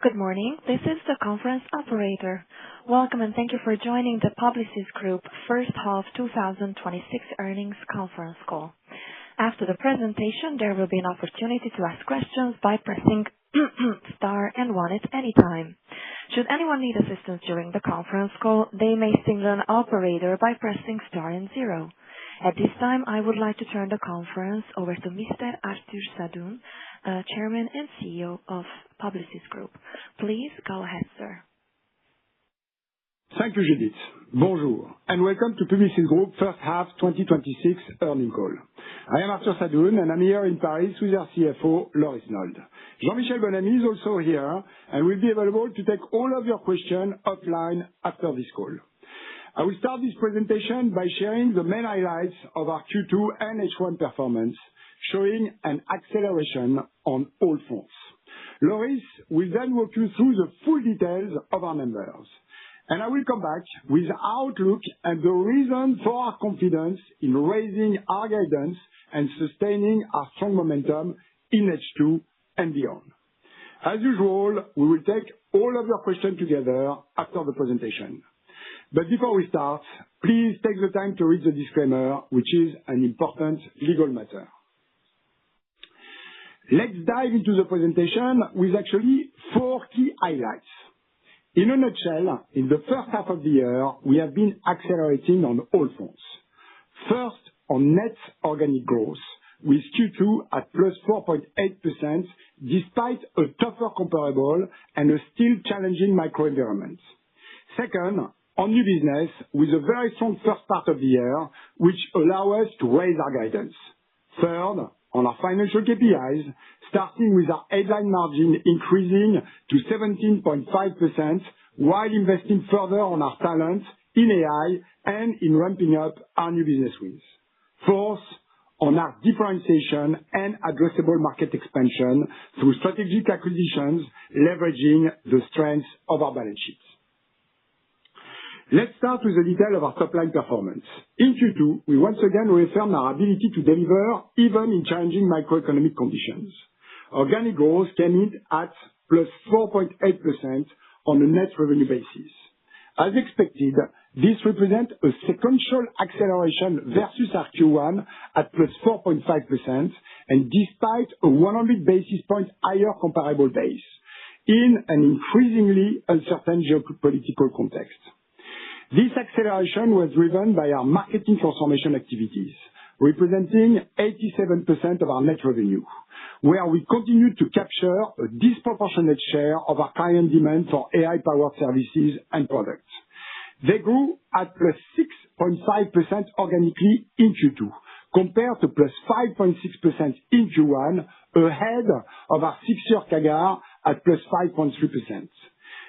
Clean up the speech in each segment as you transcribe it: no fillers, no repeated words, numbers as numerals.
Good morning. This is the conference operator. Welcome, and thank you for joining the Publicis Group first half 2026 earnings conference call. After the presentation, there will be an opportunity to ask questions by pressing star and one at any time. Should anyone need assistance during the conference call, they may signal an operator by pressing star and zero. At this time, I would like to turn the conference over to Mr. Arthur Sadoun, Chairman and CEO of Publicis Group. Please go ahead, sir. Thank you, Judith. Bonjour, and welcome to Publicis Group first half 2026 earnings call. I am Arthur Sadoun, and I'm here in Paris with our CFO, Loris Nold. Jean-Michel Bonamy is also here and will be available to take all of your questions offline after this call. I will start this presentation by sharing the main highlights of our Q2 and H1 performance, showing an acceleration on all fronts. Loris will then walk you through the full details of our numbers, and I will come back with our outlook and the reason for our confidence in raising our guidance and sustaining our strong momentum in H2 and beyond. As usual, we will take all of your questions together after the presentation. But before we start, please take the time to read the disclaimer, which is an important legal matter. Let's dive into the presentation with actually 4 key highlights. In a nutshell, in the first half of the year, we have been accelerating on all fronts. First, on net organic growth, with Q2 at +4.8%, despite a tougher comparable and a still challenging macro environment. Second, on new business, with a very strong first part of the year, which allow us to raise our guidance. Third, on our financial KPIs, starting with our headline margin increasing to 17.5%, while investing further on our talent in AI and in ramping up our new business wins. Fourth, on our differentiation and addressable market expansion through strategic acquisitions, leveraging the strengths of our balance sheets. Let's start with the detail of our top-line performance. In Q2, we once again reaffirmed our ability to deliver even in challenging macroeconomic conditions. Organic growth came in at +4.8% on a net revenue basis. As expected, this represents a sequential acceleration versus our Q1 at +4.5%, and despite a 100 basis point higher comparable base in an increasingly uncertain geopolitical context. This acceleration was driven by our marketing transformation activities, representing 87% of our net revenue, where we continue to capture a disproportionate share of our client demand for AI-powered services and products. They grew at +6.5% organically in Q2, compared to +5.6% in Q1, ahead of our 6-year CAGR at +5.3%.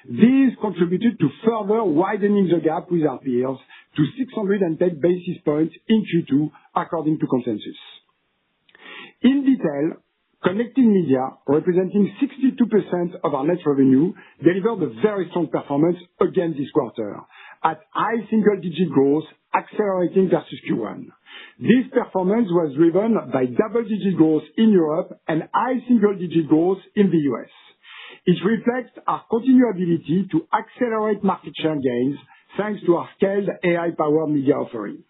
These contributed to further widening the gap with our peers to 610 basis points in Q2, according to consensus. In detail, Connected Media, representing 62% of our net revenue, delivered a very strong performance again this quarter, at high single-digit growth, accelerating versus Q1. This performance was driven by double-digit growth in Europe and high single-digit growth in the US. It reflects our continued ability to accelerate market share gains thanks to our scaled AI-powered media offering.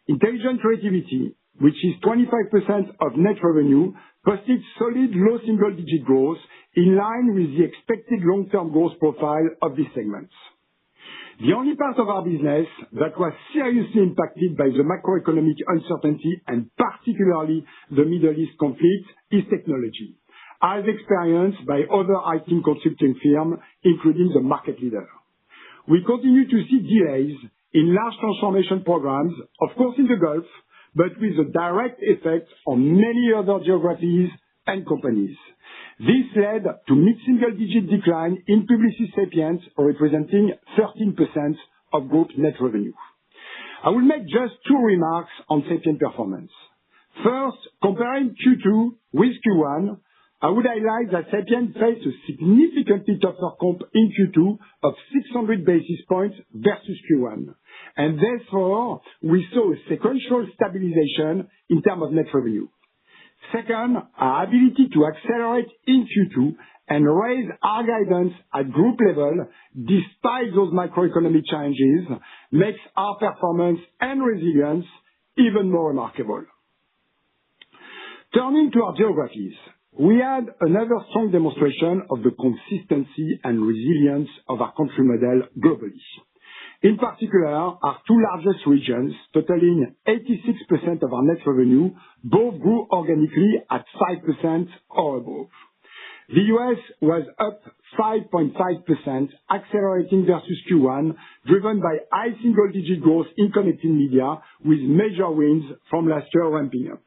Intelligent Creativity, which is 25% of net revenue, posted solid low single-digit growth in line with the expected long-term growth profile of these segments. The only part of our business that was seriously impacted by the macroeconomic uncertainty, and particularly the Middle East conflict, is technology, as experienced by other IT consulting firms, including the market leader. We continue to see delays in large transformation programs, of course in the Gulf, but with a direct effect on many other geographies and companies. This led to mid-single-digit decline in Publicis Sapient, representing 13% of group net revenue. I will make just 2 remarks on Sapient performance. First, comparing Q2 with Q1, I would highlight that Sapient faced a significantly tougher comp in Q2 of 600 basis points versus Q1, and therefore we saw a sequential stabilization in terms of net revenue. Second, our ability to accelerate in Q2 and raise our guidance at group level despite those macroeconomic challenges makes our performance and resilience even more remarkable. Turning to our geographies, we had another strong demonstration of the consistency and resilience of our country model globally. In particular, our two largest regions, totaling 86% of our net revenue, both grew organically at 5% or above. The US was up 5.5%, accelerating versus Q1, driven by high single-digit growth in connected media, with major wins from last year ramping up.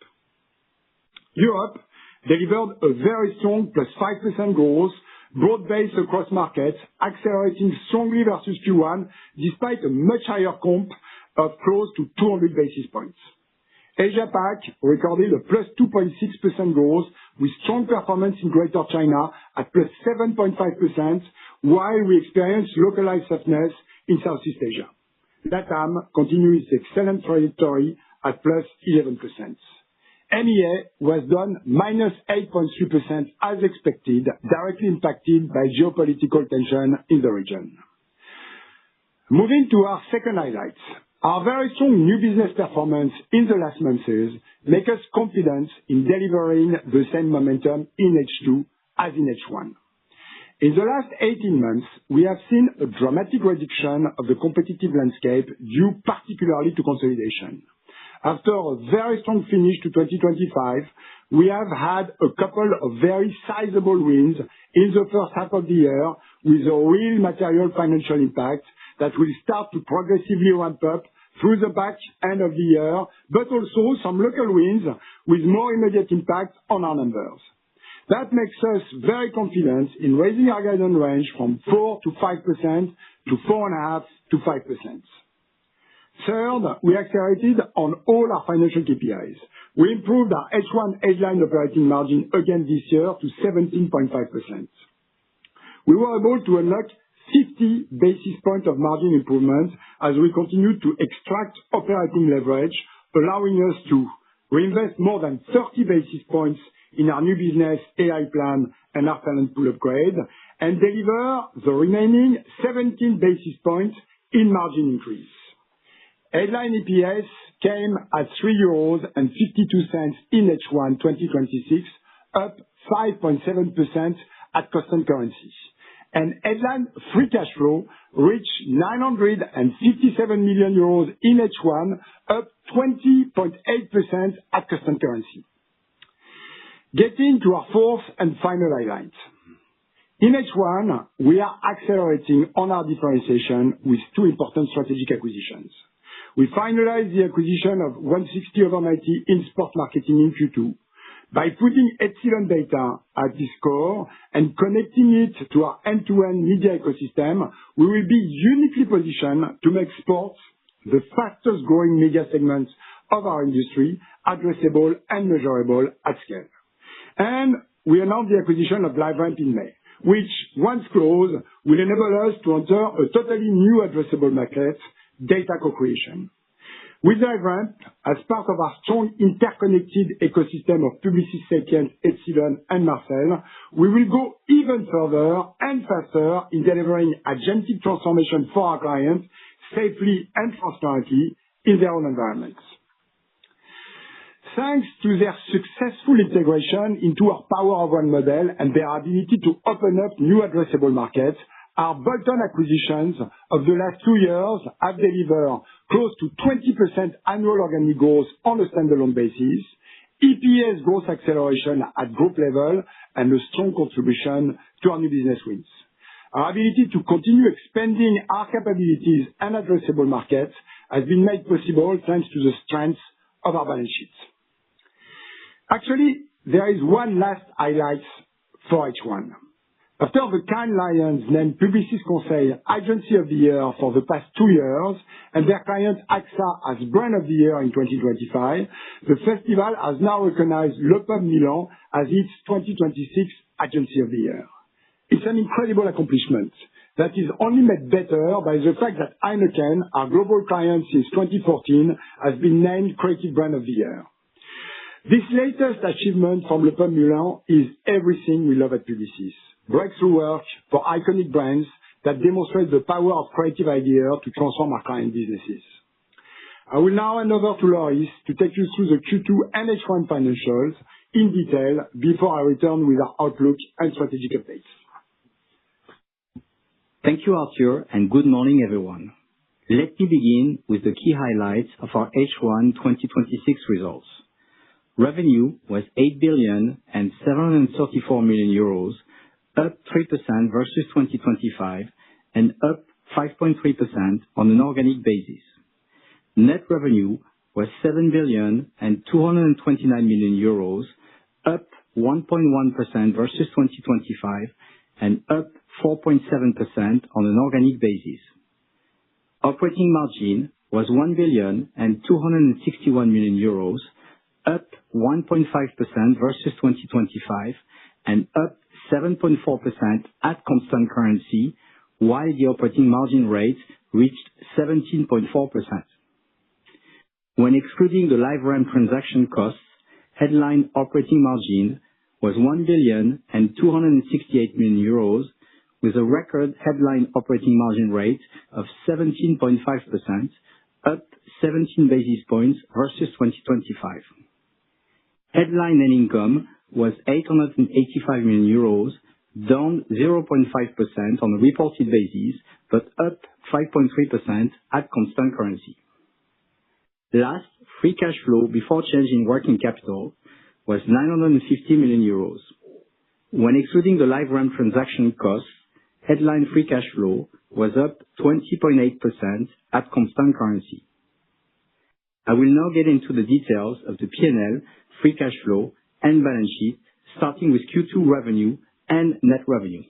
Europe delivered a very strong +5% growth, broad-based across markets, accelerating strongly versus Q1, despite a much higher comp of close to 200 basis points. Asia-Pac recorded a +2.6% growth, with strong performance in Greater China at +7.5%, while we experienced localized softness in Southeast Asia. LATAM continues its excellent trajectory at +11%. MEA was down -8.3% as expected, directly impacted by geopolitical tension in the region. Moving to our second highlight, our very strong new business performance in the last months make us confident in delivering the same momentum in H2 as in H1. In the last 18 months, we have seen a dramatic reduction of the competitive landscape due particularly to consolidation. After a very strong finish to 2025, we have had a couple of very sizable wins in the first half of the year with a real material financial impact that will start to progressively ramp up through the back end of the year, but also some local wins with more immediate impact on our numbers. That makes us very confident in raising our guidance range from 4% to 5% to 4.5% to 5%. Third, we accelerated on all our financial KPIs. We improved our H1 headline operating margin again this year to 17.5%. We were able to unlock 50 basis points of margin improvement as we continue to extract operating leverage, allowing us to reinvest more than 30 basis points in our new business AI plan and our talent pool upgrade, and deliver the remaining 17 basis points in margin increase. Headline EPS came at €3.52 in H1 2026, up 5.7% at constant currency. And headline free cash flow reached €957 million in H1, up 20.8% at constant currency. Getting to our fourth and final highlight. In H1, we are accelerating on our differentiation with two important strategic acquisitions. We finalized the acquisition of 160over90 in sport marketing in Q2. By putting Epsilon data at its core and connecting it to our end-to-end media ecosystem, we will be uniquely positioned to make sports the fastest growing media segment of our industry, addressable and measurable at scale. And we announced the acquisition of LiveRamp in May, which, once closed, will enable us to enter a totally new addressable market, data co-creation. With LiveRamp, as part of our strong interconnected ecosystem of Publicis, Sapient, Epsilon, and Marcel, we will go even further and faster in delivering agentic transformation for our clients safely and transparently in their own environments. Thanks to their successful integration into our Power of One model and their ability to open up new addressable markets, our bolt-on acquisitions of the last 2 years have delivered close to 20% annual organic growth on a standalone basis, EPS growth acceleration at group level, and a strong contribution to our new business wins. Our ability to continue expanding our capabilities and addressable markets has been made possible thanks to the strength of our balance sheets. Actually, there is one last highlight for H1. After the Cannes Lions named Publicis Conseil Agency of the Year for the past 2 years, and their client AXA as Brand of the Year in 2025, the festival has now recognized Le Pub Milan as its 2026 Agency of the Year. It's an incredible accomplishment that is only made better by the fact that Heineken, our global client since 2014, has been named Creative Brand of the Year. This latest achievement from Le Peuple Moulin is everything we love at Publicis. Breakthrough work for iconic brands that demonstrate the power of creative ideas to transform our client businesses. I will now hand over to Loris to take you through the Q2 and H1 financials in detail before I return with our outlook and strategic updates. Thank you, Arthur, and good morning, everyone. Let me begin with the key highlights of our H1 2026 results. Revenue was 8,734 million euros, up 3% versus 2025 and up 5.3% on an organic basis. Net revenue was 7,229 million euros, up 1.1% versus 2025 and up 4.7% on an organic basis. Operating margin was 1,261 million euros, up 1.5% versus 2025 and up 7.4% at constant currency, while the operating margin rate reached 17.4%. When excluding the LiveRamp transaction costs, headline operating margin was 1,268 million euros, with a record headline operating margin rate of 17.5%, up 17 basis points versus 2025. Headline net income was 885 million euros, down 0.5% on a reported basis, but up 5.3% at constant currency. Last, free cash flow before change in working capital was 950 million euros. When excluding the LiveRamp transaction costs, headline free cash flow was up 20.8% at constant currency. I will now get into the details of the P&L, free cash flow, and balance sheet, starting with Q2 revenue and net revenue.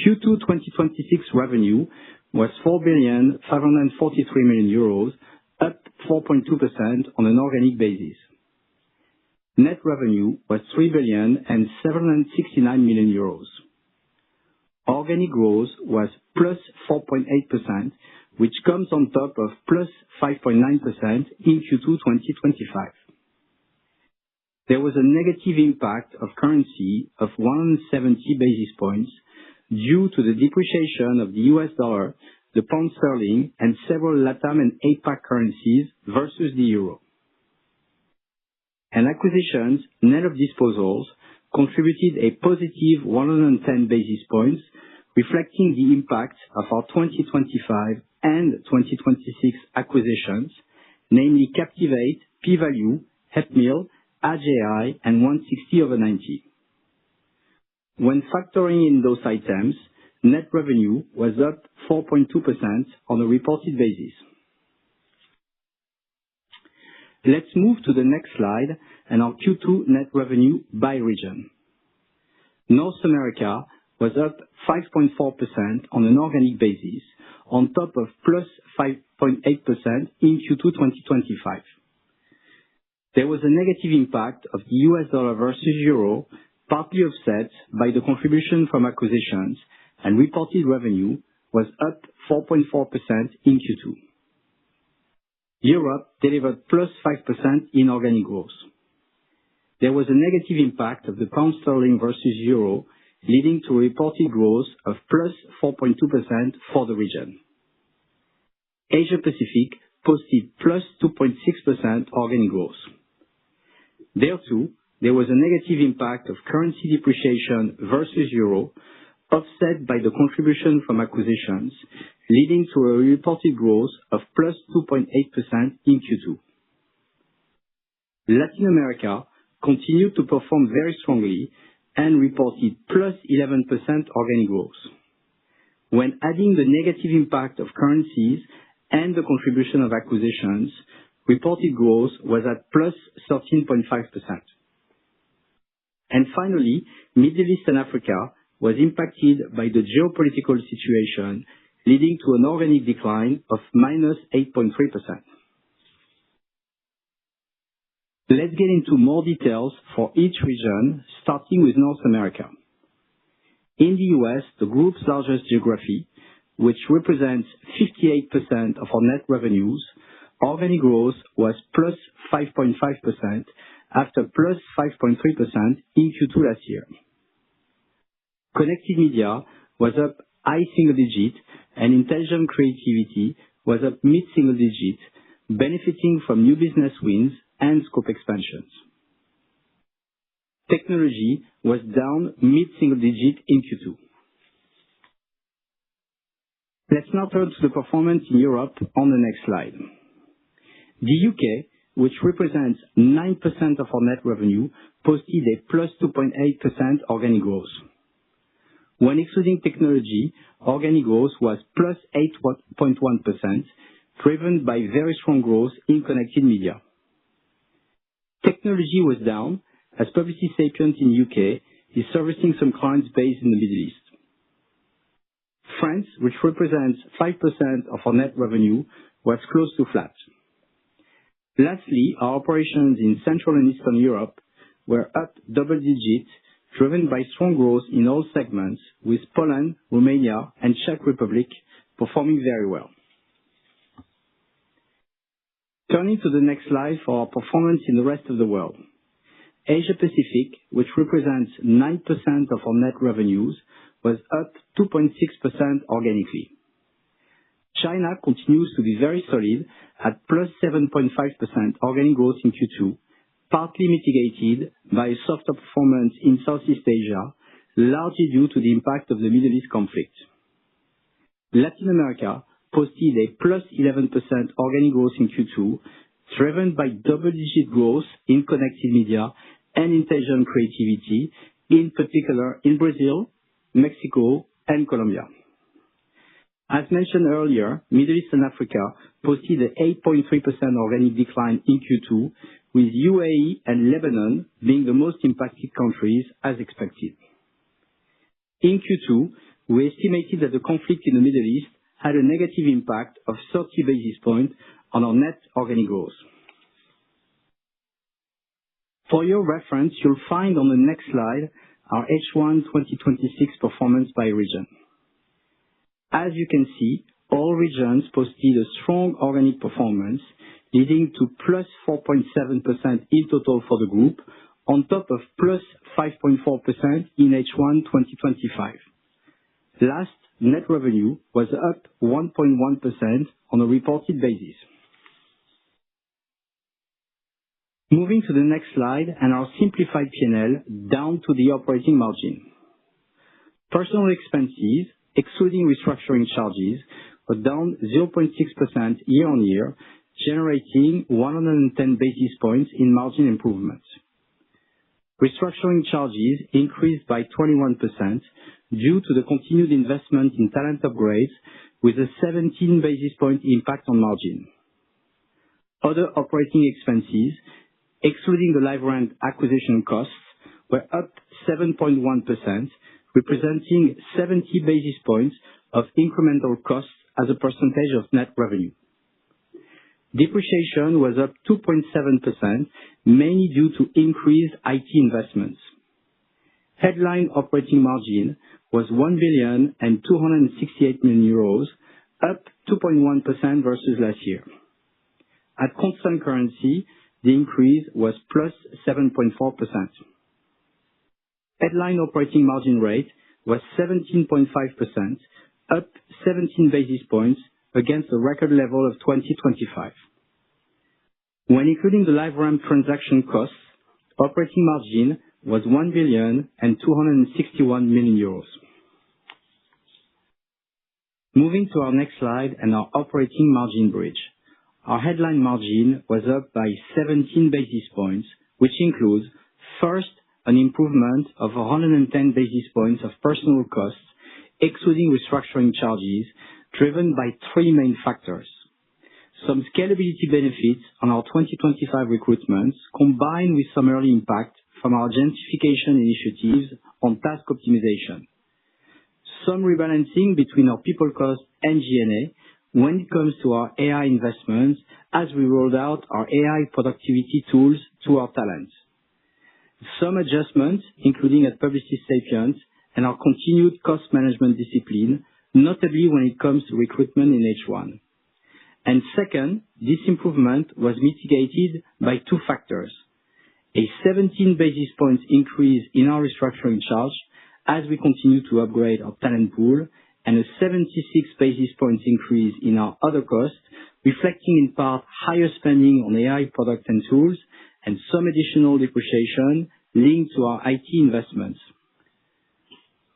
Q2 2026 revenue was 4,543 million euros, up 4.2% on an organic basis. Net revenue was 3,769 million euros. Organic growth was plus 4.8%, which comes on top of plus 5.9% in Q2 2025. There was a negative impact of currency of 170 basis points due to the depreciation of the US dollar, the pound sterling, and several LATAM and APAC currencies versus the euro. And acquisitions, net of disposals, contributed a positive 110 basis points, reflecting the impact of our 2025 and 2026 acquisitions, namely Captivate, P-Value, Helpmill, AGI, and 160over90. When factoring in those items, net revenue was up 4.2% on a reported basis. Let's move to the next slide and our Q2 net revenue by region. North America was up 5.4% on an organic basis, on top of plus 5.8% in Q2 2025. There was a negative impact of the US dollar versus euro, partly offset by the contribution from acquisitions, and reported revenue was up 4.4% in Q2. Europe delivered plus 5% in organic growth. There was a negative impact of the pound sterling versus euro, leading to a reported growth of plus 4.2% for the region. Asia Pacific posted plus 2.6% organic growth. There too, there was a negative impact of currency depreciation versus euro, offset by the contribution from acquisitions, leading to a reported growth of plus 2.8% in Q2. Latin America continued to perform very strongly and reported plus 11% organic growth. When adding the negative impact of currencies and the contribution of acquisitions, reported growth was at plus 13.5%. And finally, Middle East and Africa was impacted by the geopolitical situation, leading to an organic decline of minus 8.3%. Let's get into more details for each region, starting with North America. In the US, the group's largest geography, which represents 58% of our net revenues, organic growth was +5.5% after +5.3% in Q2 last year. Connected Media was up high single digit and Intelligent Creativity was up mid-single digit, benefiting from new business wins and scope expansions. Technology was down mid-single digit in Q2. Let's now turn to the performance in Europe on the next slide. The UK, which represents 9% of our net revenue, posted a +2.8% organic growth. When excluding technology, organic growth was +8.1%, driven by very strong growth in Connected Media. Technology was down as Publicis Sapient in UK is servicing some clients based in the Middle East. France, which represents 5% of our net revenue, was close to flat. Lastly, our operations in Central and Eastern Europe were up double digits, driven by strong growth in all segments, with Poland, Romania, and Czech Republic performing very well. Turning to the next slide for our performance in the rest of the world. Asia Pacific, which represents 9% of our net revenues, was up 2.6% organically. China continues to be very solid at +7.5% organic growth in Q2, partly mitigated by a softer performance in Southeast Asia, largely due to the impact of the Middle East conflict. Latin America posted a +11% organic growth in Q2, driven by double-digit growth in Connected Media and Intelligent Creativity, in particular in Brazil, Mexico, and Colombia. As mentioned earlier, Middle East and Africa posted an 8.3% organic decline in Q2, with UAE and Lebanon being the most impacted countries as expected. In Q2, we estimated that the conflict in the Middle East had a negative impact of 30 basis points on our net organic growth. For your reference, you'll find on the next slide our H1 2026 performance by region. As you can see, all regions posted a strong organic performance, leading to +4.7% in total for the group, on top of +5.4% in H1 2025. Last, net revenue was up 1.1% on a reported basis. Moving to the next slide and our simplified P&L down to the operating margin. Personnel expenses, excluding restructuring charges, were down 0.6% year-on-year, generating 110 basis points in margin improvement. Restructuring charges increased by 21% due to the continued investment in talent upgrades, with a 17 basis point impact on margin. Other operating expenses, excluding the LiveRamp acquisition costs, were up 7.1%, representing 70 basis points of incremental costs as a percentage of net revenue. Depreciation was up 2.7%, mainly due to increased IT investments. Headline operating margin was 1,268 million euros, up 2.1% versus last year. At constant currency, the increase was +7.4%. Headline operating margin rate was 17.5%, up 17 basis points against the record level of 2025. When including the LiveRamp transaction costs, operating margin was 1,261 million euros. Moving to our next slide and our operating margin bridge. Our headline margin was up by 17 basis points, which includes, first, an improvement of 110 basis points of personnel costs, excluding restructuring charges, driven by three main factors. Some scalability benefits on our 2025 recruitments, combined with some early impact from our gentrification initiatives on task optimization. Some rebalancing between our people cost and G&A when it comes to our AI investments as we rolled out our AI productivity tools to our talents. Some adjustments, including at Publicis Sapient, and our continued cost management discipline, notably when it comes to recruitment in H1. And second, this improvement was mitigated by two factors: a 17 basis points increase in our restructuring charge as we continue to upgrade our talent pool, and a 76 basis points increase in our other costs, reflecting in part higher spending on AI products and tools, and some additional depreciation linked to our IT investments.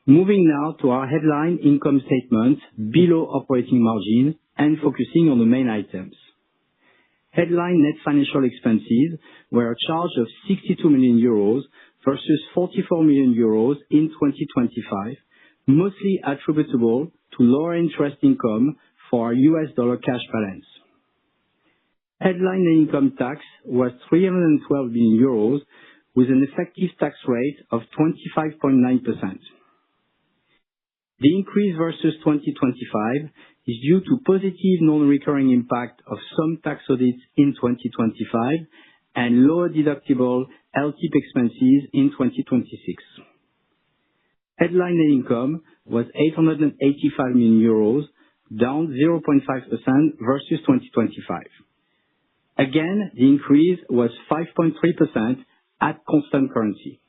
Moving now to our headline income statement below operating margin and focusing on the main items. Headline net financial expenses were a charge of 62 million euros versus 44 million euros in 2025, mostly attributable to lower interest income for our US dollar cash balance. Headline net income tax was 312 million euros with an effective tax rate of 25.9%. The increase versus 2025 is due to positive non-recurring impact of some tax audits in 2025 and lower deductible LTIP expenses in 2026. Headline net income was 885 million euros, down 0.5% versus 2025. Again, the increase was 5.3% at constant currency.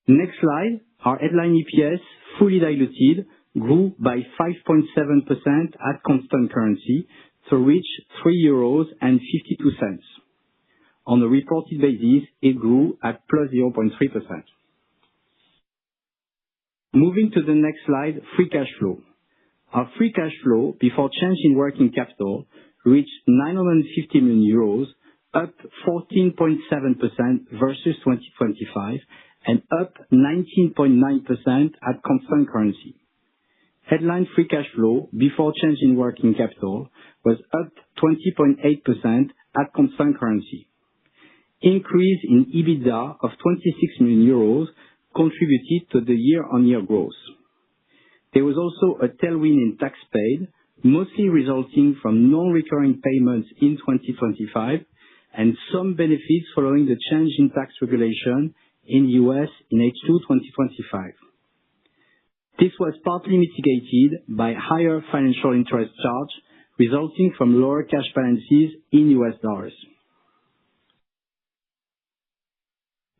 Next slide, our headline EPS, fully diluted, grew by 5.7% at constant currency to reach 3.52 euros. On a reported basis, it grew at +0.3%. Moving to the next slide, free cash flow. Our free cash flow before change in working capital reached 950 million euros, up 14.7% versus 2025 and up 19.9% at constant currency. Headline free cash flow before change in working capital was up 20.8% at constant currency. Increase in EBITDA of 26 million euros contributed to the year-on-year growth. There was also a tailwind in tax paid, mostly resulting from non-recurring payments in 2025 and some benefits following the change in tax regulation in US in H2 2025. This was partly mitigated by higher financial interest charge resulting from lower cash balances in US dollars.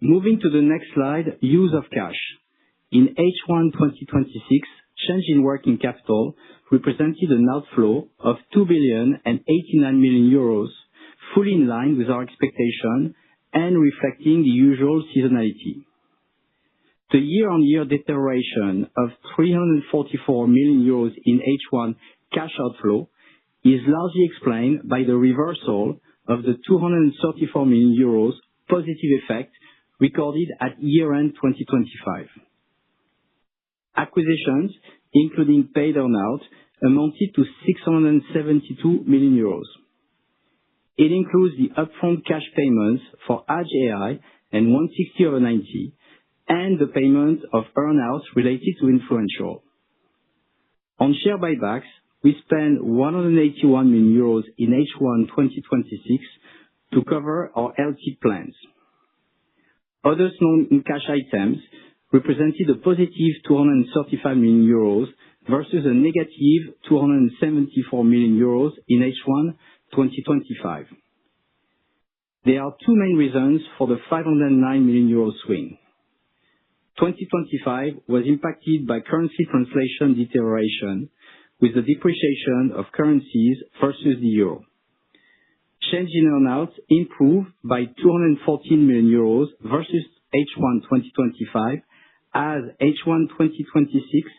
Moving to the next slide, use of cash. In H1 2026, change in working capital represented an outflow of 2,089 million euros, fully in line with our expectation and reflecting the usual seasonality. The year-on-year deterioration of 344 million euros in H1 cash outflow is largely explained by the reversal of the 234 million euros positive effect recorded at year-end 2025. Acquisitions, including paid earn-out, amounted to 672 million euros. It includes the upfront cash payments for Edge AI and 160/90, and the payment of earn-outs related to Influential. On share buybacks, we spent 181 million euros in H1 2026 to cover our LT plans. Other non-cash items represented a positive 235 million euros versus a negative 274 million euros in H1 2025. There are two main reasons for the 509 million euro swing. 2025 was impacted by currency translation deterioration with the depreciation of currencies versus the euro. Change in earn-outs improved by 214 million euros versus H1 2025, as H1 2026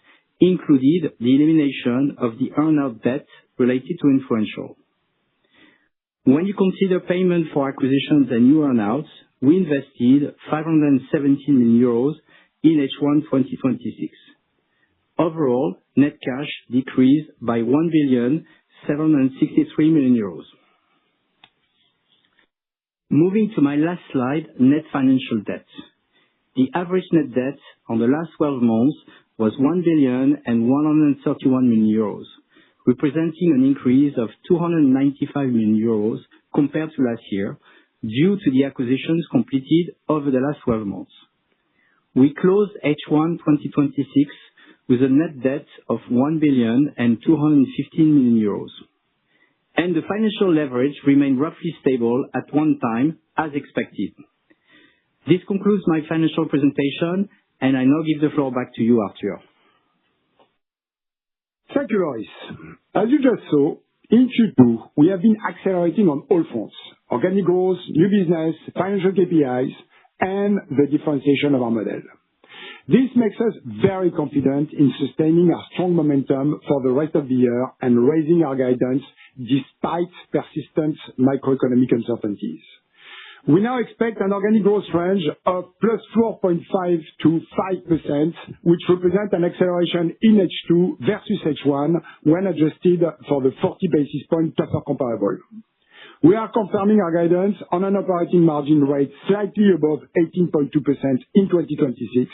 included the elimination of the earn-out debt related to Influential. When you consider payment for acquisitions and new earn-outs, we invested 517 million euros in H1 2026. Overall, net cash decreased by 1,763 million euros. Moving to my last slide, net financial debt. The average net debt on the last 12 months was 1,131 million euros, representing an increase of 295 million euros compared to last year due to the acquisitions completed over the last 12 months. We closed H1 2026 with a net debt of 1,215 million euros. And the financial leverage remained roughly stable at 1x as expected. This concludes my financial presentation, and I now give the floor back to you, Arthur. Thank you, Loris. As you just saw, in Q2, we have been accelerating on all fronts: organic growth, new business, financial KPIs, and the differentiation of our model. This makes us very confident in sustaining our strong momentum for the rest of the year and raising our guidance despite persistent macroeconomic uncertainties. We now expect an organic growth range of +4.5% to 5%, which represents an acceleration in H2 versus H1 when adjusted for the 40 basis point tougher comparable. We are confirming our guidance on an operating margin rate slightly above 18.2% in 2026,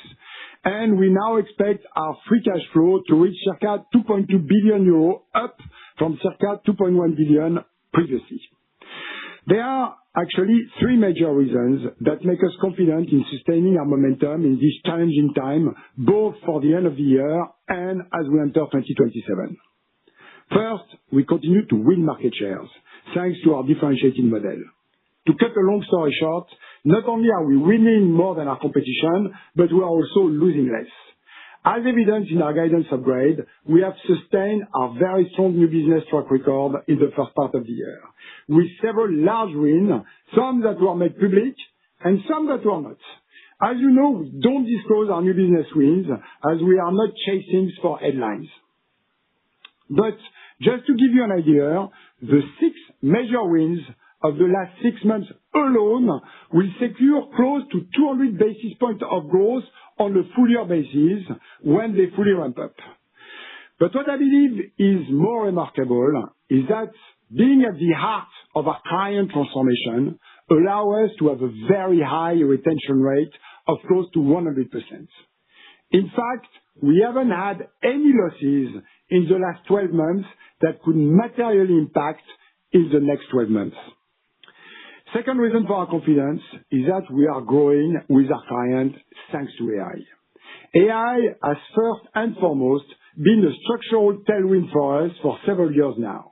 and we now expect our free cash flow to reach circa 2.2 billion euro, up from circa 2.1 billion previously. There are actually three major reasons that make us confident in sustaining our momentum in this challenging time, both for the end of the year and as we enter 2027. First, we continue to win market shares thanks to our differentiated model. To cut a long story short, not only are we winning more than our competition, but we are also losing less. As evidenced in our guidance upgrade, we have sustained our very strong new business track record in the first part of the year, with several large wins, some that were made public and some that were not. As you know, we don't disclose our new business wins as we are not chasing for headlines. But just to give you an idea, the 6 major wins of the last 6 months alone will secure close to 200 basis points of growth on a full year basis when they fully ramp up. But what I believe is more remarkable is that being at the heart of our client transformation allow us to have a very high retention rate of close to 100%. In fact, we haven't had any losses in the last 12 months that could materially impact in the next 12 months. Second reason for our confidence is that we are growing with our clients thanks to AI. AI has first and foremost been a structural tailwind for us for several years now.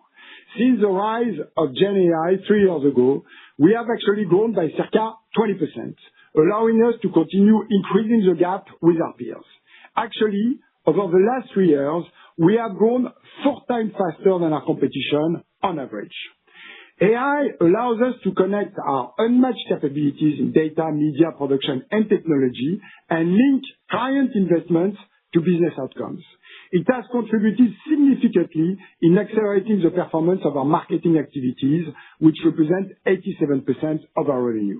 Since the rise of Gen AI 3 years ago, we have actually grown by circa 20%, allowing us to continue increasing the gap with our peers. Actually, over the last 3 years, we have grown 4 times faster than our competition on average. AI allows us to connect our unmatched capabilities in data, media, production, and technology and link client investments to business outcomes. It has contributed significantly in accelerating the performance of our marketing activities, which represent 87% of our revenue.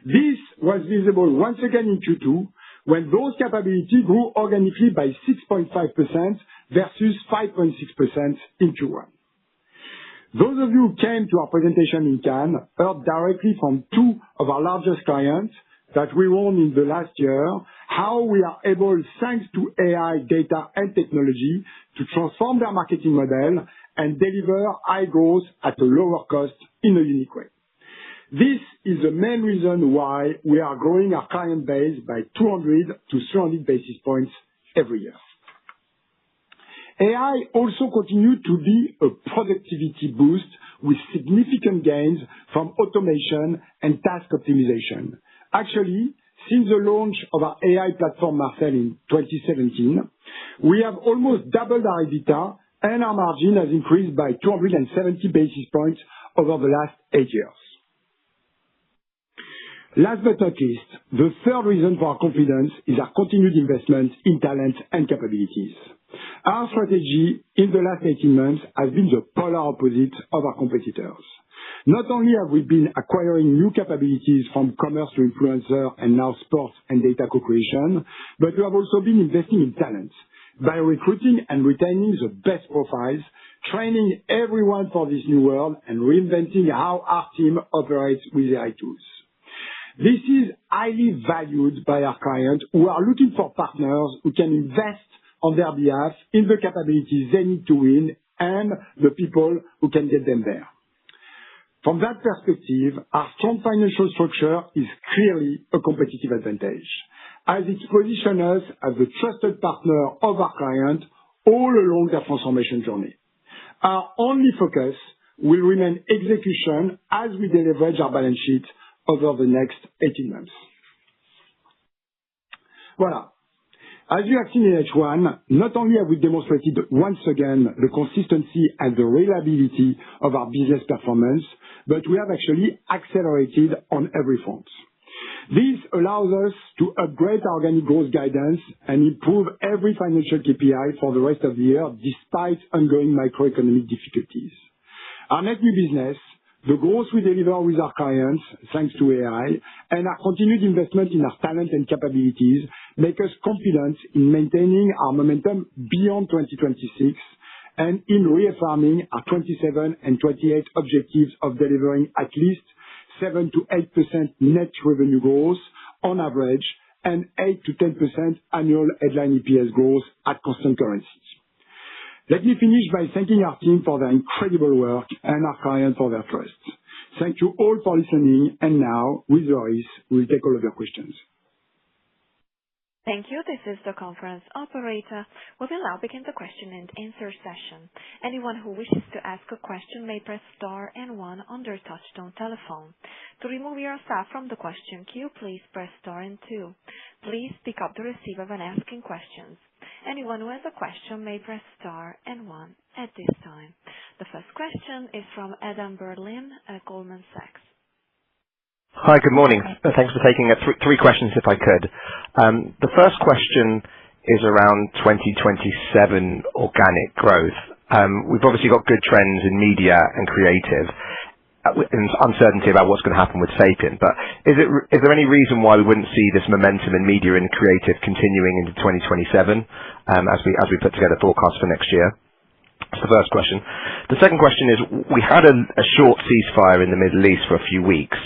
This was visible once again in Q2, when those capabilities grew organically by 6.5% versus 5.6% in Q1. Those of you who came to our presentation in Cannes heard directly from 2 of our largest clients that we won in the last year, how we are able, thanks to AI, data, and technology, to transform their marketing model and deliver high growth at a lower cost in a unique way. This is the main reason why we are growing our client base by 200 to 300 basis points every year. AI also continued to be a productivity boost with significant gains from automation and task optimization. Actually, since the launch of our AI platform, Marcel, in 2017, we have almost doubled our EBITDA, and our margin has increased by 270 basis points over the last 8 years. Last but not least, the third reason for our confidence is our continued investment in talent and capabilities. Our strategy in the last 18 months has been the polar opposite of our competitors. Not only have we been acquiring new capabilities from commerce to influencer and now sports and data co-creation, but we have also been investing in talent by recruiting and retaining the best profiles, training everyone for this new world, and reinventing how our team operates with AI tools. This is highly valued by our clients who are looking for partners who can invest on their behalf in the capabilities they need to win and the people who can get them there. From that perspective, our strong financial structure is clearly a competitive advantage. as it positions us as the trusted partner of our client all along their transformation journey. Our only focus will remain execution as we deleverage our balance sheet over the next 18 months. Voilà. As you have seen in H1, not only have we demonstrated once again the consistency and the reliability of our business performance, but we have actually accelerated on every front. This allows us to upgrade our organic growth guidance and improve every financial KPI for the rest of the year despite ongoing macroeconomic difficulties. Our net new business, the growth we deliver with our clients thanks to AI, and our continued investment in our talent and capabilities make us confident in maintaining our momentum beyond 2026 and in reaffirming our 27 and 28 objectives of delivering at least 7 to 8% net revenue growth on average and 8 to 10% annual headline EPS growth at constant currencies. Let me finish by thanking our team for their incredible work and our clients for their trust. Thank you all for listening, and now, with Doris, we'll take all of your questions. Thank you. This is the conference operator. We will now begin the question and answer session. Anyone who wishes to ask a question may press star and one on their touchtone telephone. To remove yourself from the question queue, please press star and two. Please pick up the receiver when asking questions. Anyone who has a question may press star and one at this time. The first question is from Adam Berlin at Goldman Sachs. Hi, good morning. Thanks for taking three questions if I could. The first question is around 2027 organic growth. We've obviously got good trends in media and creative, and uncertainty about what's going to happen with Sapient. But is there any reason why we wouldn't see this momentum in media and creative continuing into 2027 as we put together forecasts for next year? That's the first question. The second question is, we had a short ceasefire in the Middle East for a few weeks.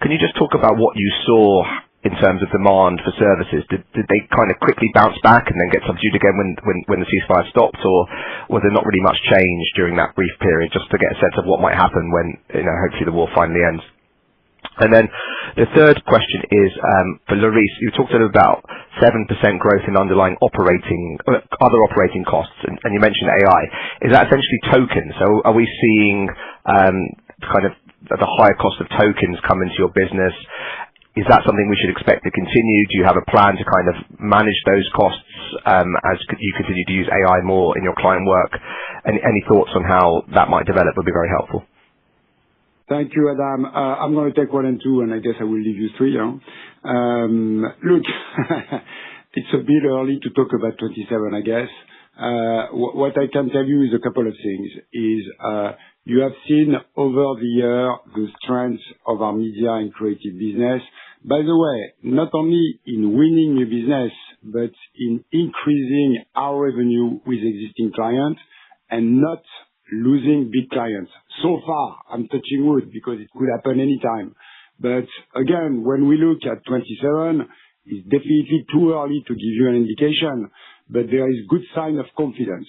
Can you just talk about what you saw in terms of demand for services? Did they kind of quickly bounce back and then get subdued again when the ceasefire stopped, or was there not really much change during that brief period, just to get a sense of what might happen when, hopefully the war finally ends? And then the third question is for Laurisse. You talked a little about 7% growth in underlying other operating costs, and you mentioned AI. Is that essentially tokens? So are we seeing kind of the higher cost of tokens come into your business? Is that something we should expect to continue? Do you have a plan to kind of manage those costs as you continue to use AI more in your client work? Any thoughts on how that might develop would be very helpful. Thank you, Adam. I'm going to take 1 and 2, and I guess I will leave you 3. Look, it's a bit early to talk about 27, I guess. What I can tell you is a couple of things. You have seen over the year the strength of our media and creative business. By the way, not only in winning new business, but in increasing our revenue with existing clients and not losing big clients. So far, I'm touching wood because it could happen anytime. But again, when we look at 27, it's definitely too early to give you an indication, but there is good sign of confidence.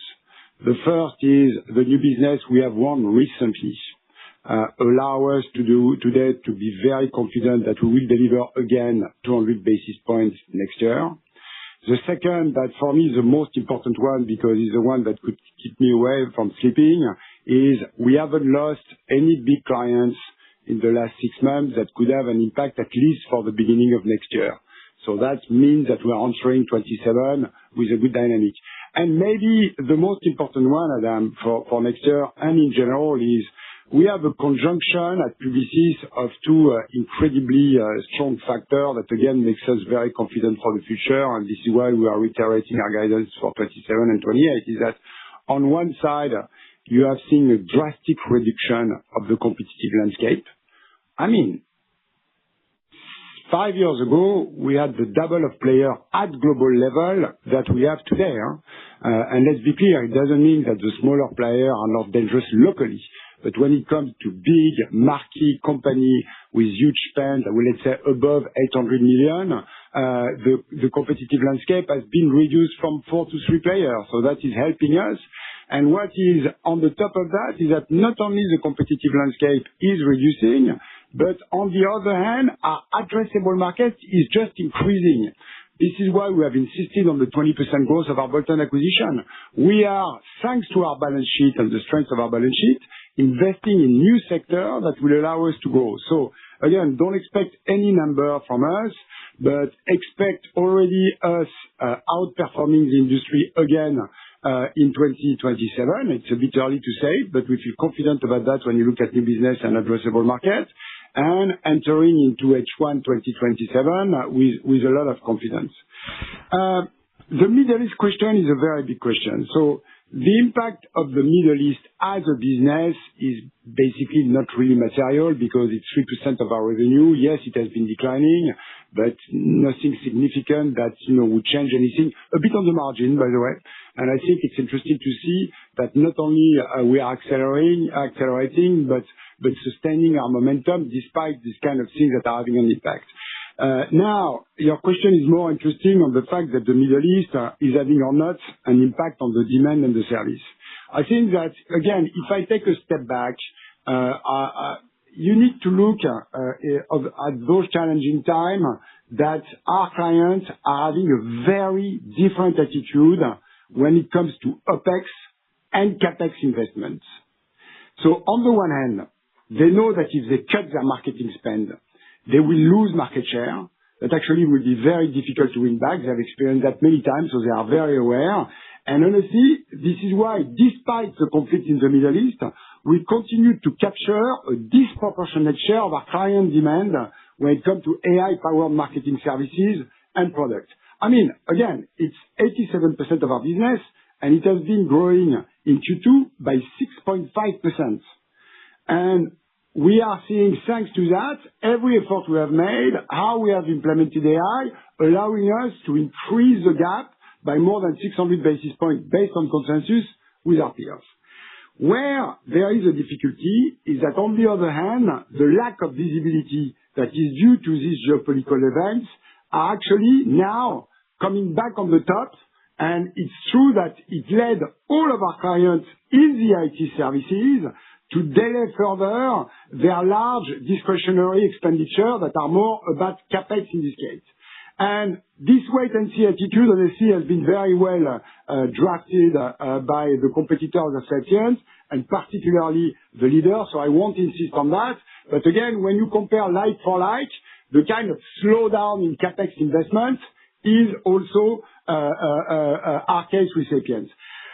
The first is the new business we have won recently allow us today to be very confident that we will deliver again 200 basis points next year. The second, that for me is the most important one because it's the one that could keep me away from sleeping, is we haven't lost any big clients in the last 6 months that could have an impact at least for the beginning of next year. So that means that we are entering 27 with a good dynamic. And maybe the most important one, Adam, for next year and in general is we have a conjunction at Publicis of 2 incredibly strong factors that again makes us very confident for the future. And this is why we are reiterating our guidance for 27 and 28 is that on one side, you have seen a drastic reduction of the competitive landscape. I mean, 5 years ago, we had the double of players at global level that we have today. And let's be clear, it doesn't mean that the smaller players are not dangerous locally. But when it comes to big marquee company with huge spend, let's say above 800 million, the competitive landscape has been reduced from 4 to 3 players. So that is helping us. And what is on the top of that is that not only the competitive landscape is reducing, but on the other hand, our addressable market is just increasing. This is why we have insisted on the 20% growth of our bolt-on acquisition. We are, thanks to our balance sheet and the strength of our balance sheet, investing in new sector that will allow us to grow. So again, don't expect any number from us, but expect already us outperforming the industry again in 2027. It's a bit early to say, but we feel confident about that when you look at new business and addressable market, and entering into H1 2027 with a lot of confidence. The Middle East question is a very big question. So the impact of the Middle East as a business is basically not really material because it's 3% of our revenue. Yes, it has been declining, but nothing significant that, would change anything. A bit on the margin, by the way. And I think it's interesting to see that not only we are accelerating, but sustaining our momentum despite this kind of things that are having an impact. Now, your question is more interesting on the fact that the Middle East is having or not an impact on the demand and the service. I think that, again, if I take a step back, you need to look at those challenging times that our clients are having a very different attitude when it comes to OPEX and CAPEX investments. So on the one hand, they know that if they cut their marketing spend, they will lose market share. That actually will be very difficult to win back. They have experienced that many times, so they are very aware. And honestly, this is why, despite the conflict in the Middle East, we continue to capture a disproportionate share of our client demand when it comes to AI-powered marketing services and products. I mean, again, it's 87% of our business, and it has been growing in Q2 by 6.5%. And we are seeing, thanks to that, every effort we have made, how we have implemented AI, allowing us to increase the gap by more than 600 basis points based on consensus with our peers. Where there is a difficulty is that, on the other hand, the lack of visibility that is due to these geopolitical events are actually now coming back on the top. And it's true that it led all of our clients in the IT services to delay further their large discretionary expenditure that are more about CAPEX in this case. And this wait-and-see attitude, honestly, has been very well drafted by the competitors of Sapiens, and particularly the leader, so I won't insist on that. But again, when you compare like for like, the kind of slowdown in CAPEX investment is also our case with Sapiens.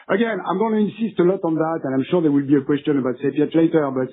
Again, I'm going to insist a lot on that, and I'm sure there will be a question about Sapiens later, but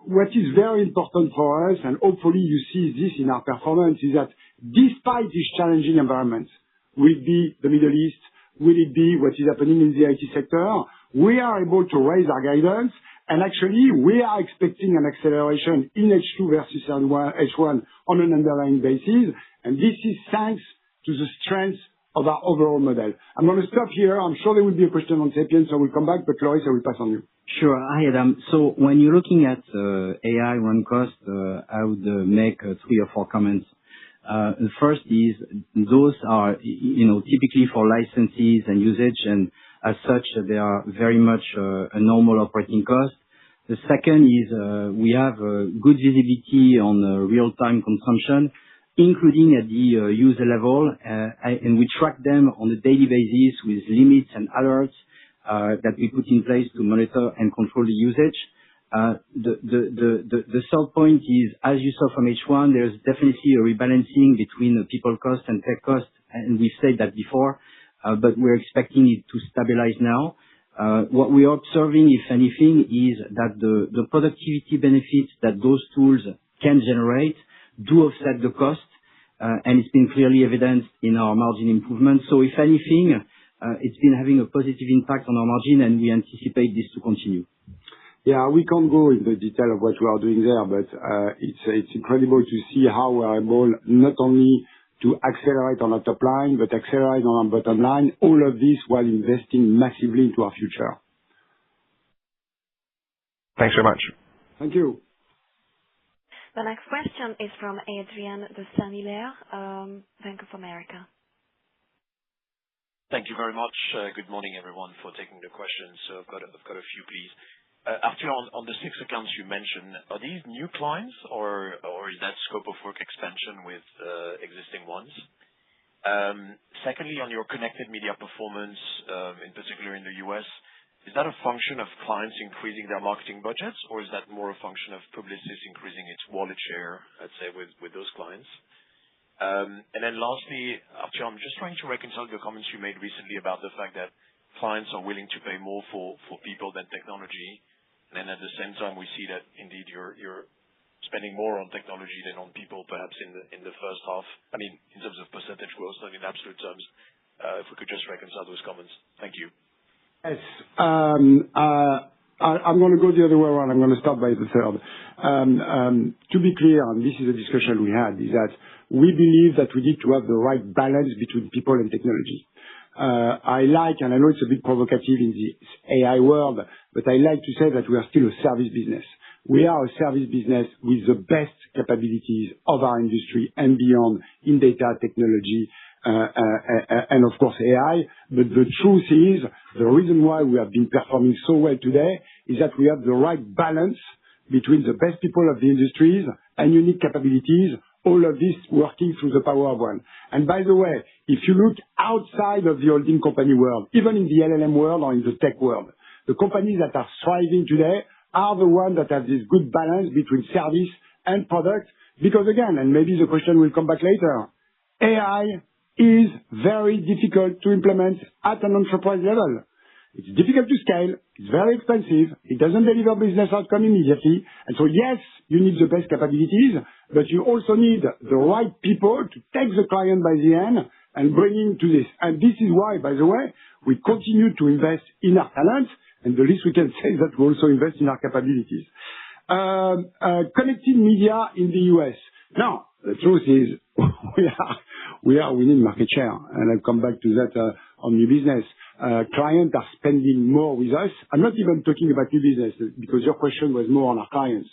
what is very important for us, and hopefully you see this in our performance, is that despite this challenging environment, will it be the Middle East, will it be what is happening in the IT sector, we are able to raise our guidance, and actually we are expecting an acceleration in H2 versus H1 on an underlying basis, and this is thanks to the strength of our overall model. I'm going to stop here. I'm sure there will be a question on Sapiens, so we'll come back, but Loris, I will pass on you. Sure. Hi, Adam. So when you're looking at AI run cost, I would make 3 or 4 comments. The first is those are, typically for licenses and usage, and as such, they are very much a normal operating cost. The second is we have good visibility on real-time consumption, including at the user level, and we track them on a daily basis with limits and alerts that we put in place to monitor and control the usage. The third point is, as you saw from H1, there's definitely a rebalancing between the people cost and tech cost, and we've said that before, but we're expecting it to stabilize now. What we are observing, if anything, is that the productivity benefits that those tools can generate do offset the cost, and it's been clearly evidenced in our margin improvement. So if anything, it's been having a positive impact on our margin, and we anticipate this to continue. Yeah, we can't go into the detail of what we are doing there, but it's incredible to see how we are able not only to accelerate on our top line, but accelerate on our bottom line, all of this while investing massively into our future. Thanks very much. Thank you. The next question is from Adrien de Saint-Hilaire, Bank of America. Thank you very much. Good morning, everyone, for taking the questions. So I've got a few, please. After on the 6 accounts you mentioned, are these new clients or is that scope of work expansion with existing ones? Secondly, on your connected media performance, in particular in the U.S., is that a function of clients increasing their marketing budgets, or is that more a function of Publicis increasing its wallet share, let's say, with those clients? And then lastly, Arthur, I'm just trying to reconcile the comments you made recently about the fact that clients are willing to pay more for people than technology. And then at the same time, we see that indeed you're spending more on technology than on people, perhaps in the first half. I mean, in terms of percentage growth, not in absolute terms. If we could just reconcile those comments. Thank you. Yes. I'm going to go the other way around. I'm going to start by the third. To be clear, and this is a discussion we had, is that we believe that we need to have the right balance between people and technology. I like, and I know it's a bit provocative in the AI world, but I like to say that we are still a service business. We are a service business with the best capabilities of our industry and beyond in data technology, and of course AI. But the truth is, the reason why we have been performing so well today is that we have the right balance between the best people of the industries and unique capabilities, all of this working through the power of one. And by the way, if you look outside of the holding company world, even in the LLM world or in the tech world, the companies that are thriving today are the ones that have this good balance between service and product. Because again, and maybe the question will come back later, AI is very difficult to implement at an enterprise level. It's difficult to scale. It's very expensive. It doesn't deliver business outcome immediately. And so yes, you need the best capabilities, but you also need the right people to take the client by the hand and bring him to this. And this is why, by the way, we continue to invest in our talent, and the least we can say is that we also invest in our capabilities. Connected media in the US. Now, the truth is, we are winning market share, and I'll come back to that on new business. Clients are spending more with us. I'm not even talking about new business because your question was more on our clients.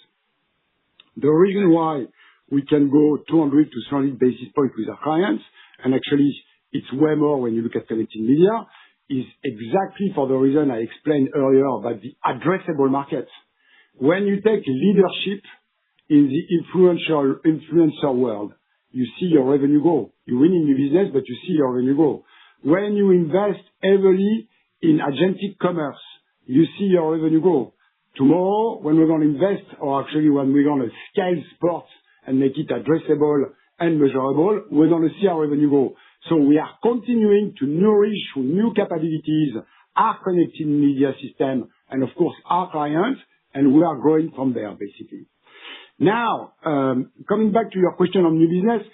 The reason why we can go 200 to 300 basis points with our clients, and actually it's way more when you look at connected media, is exactly for the reason I explained earlier about the addressable markets. When you take leadership in the influencer world, you see your revenue grow. You win in new business, but you see your revenue grow. When you invest heavily in agentic commerce, you see your revenue grow. Tomorrow, when we're going to invest, or actually when we're going to scale sports and make it addressable and measurable, we're going to see our revenue grow. So we are continuing to nourish through new capabilities our connected media system and of course our clients, and we are growing from there basically. Now, coming back to your question on new business,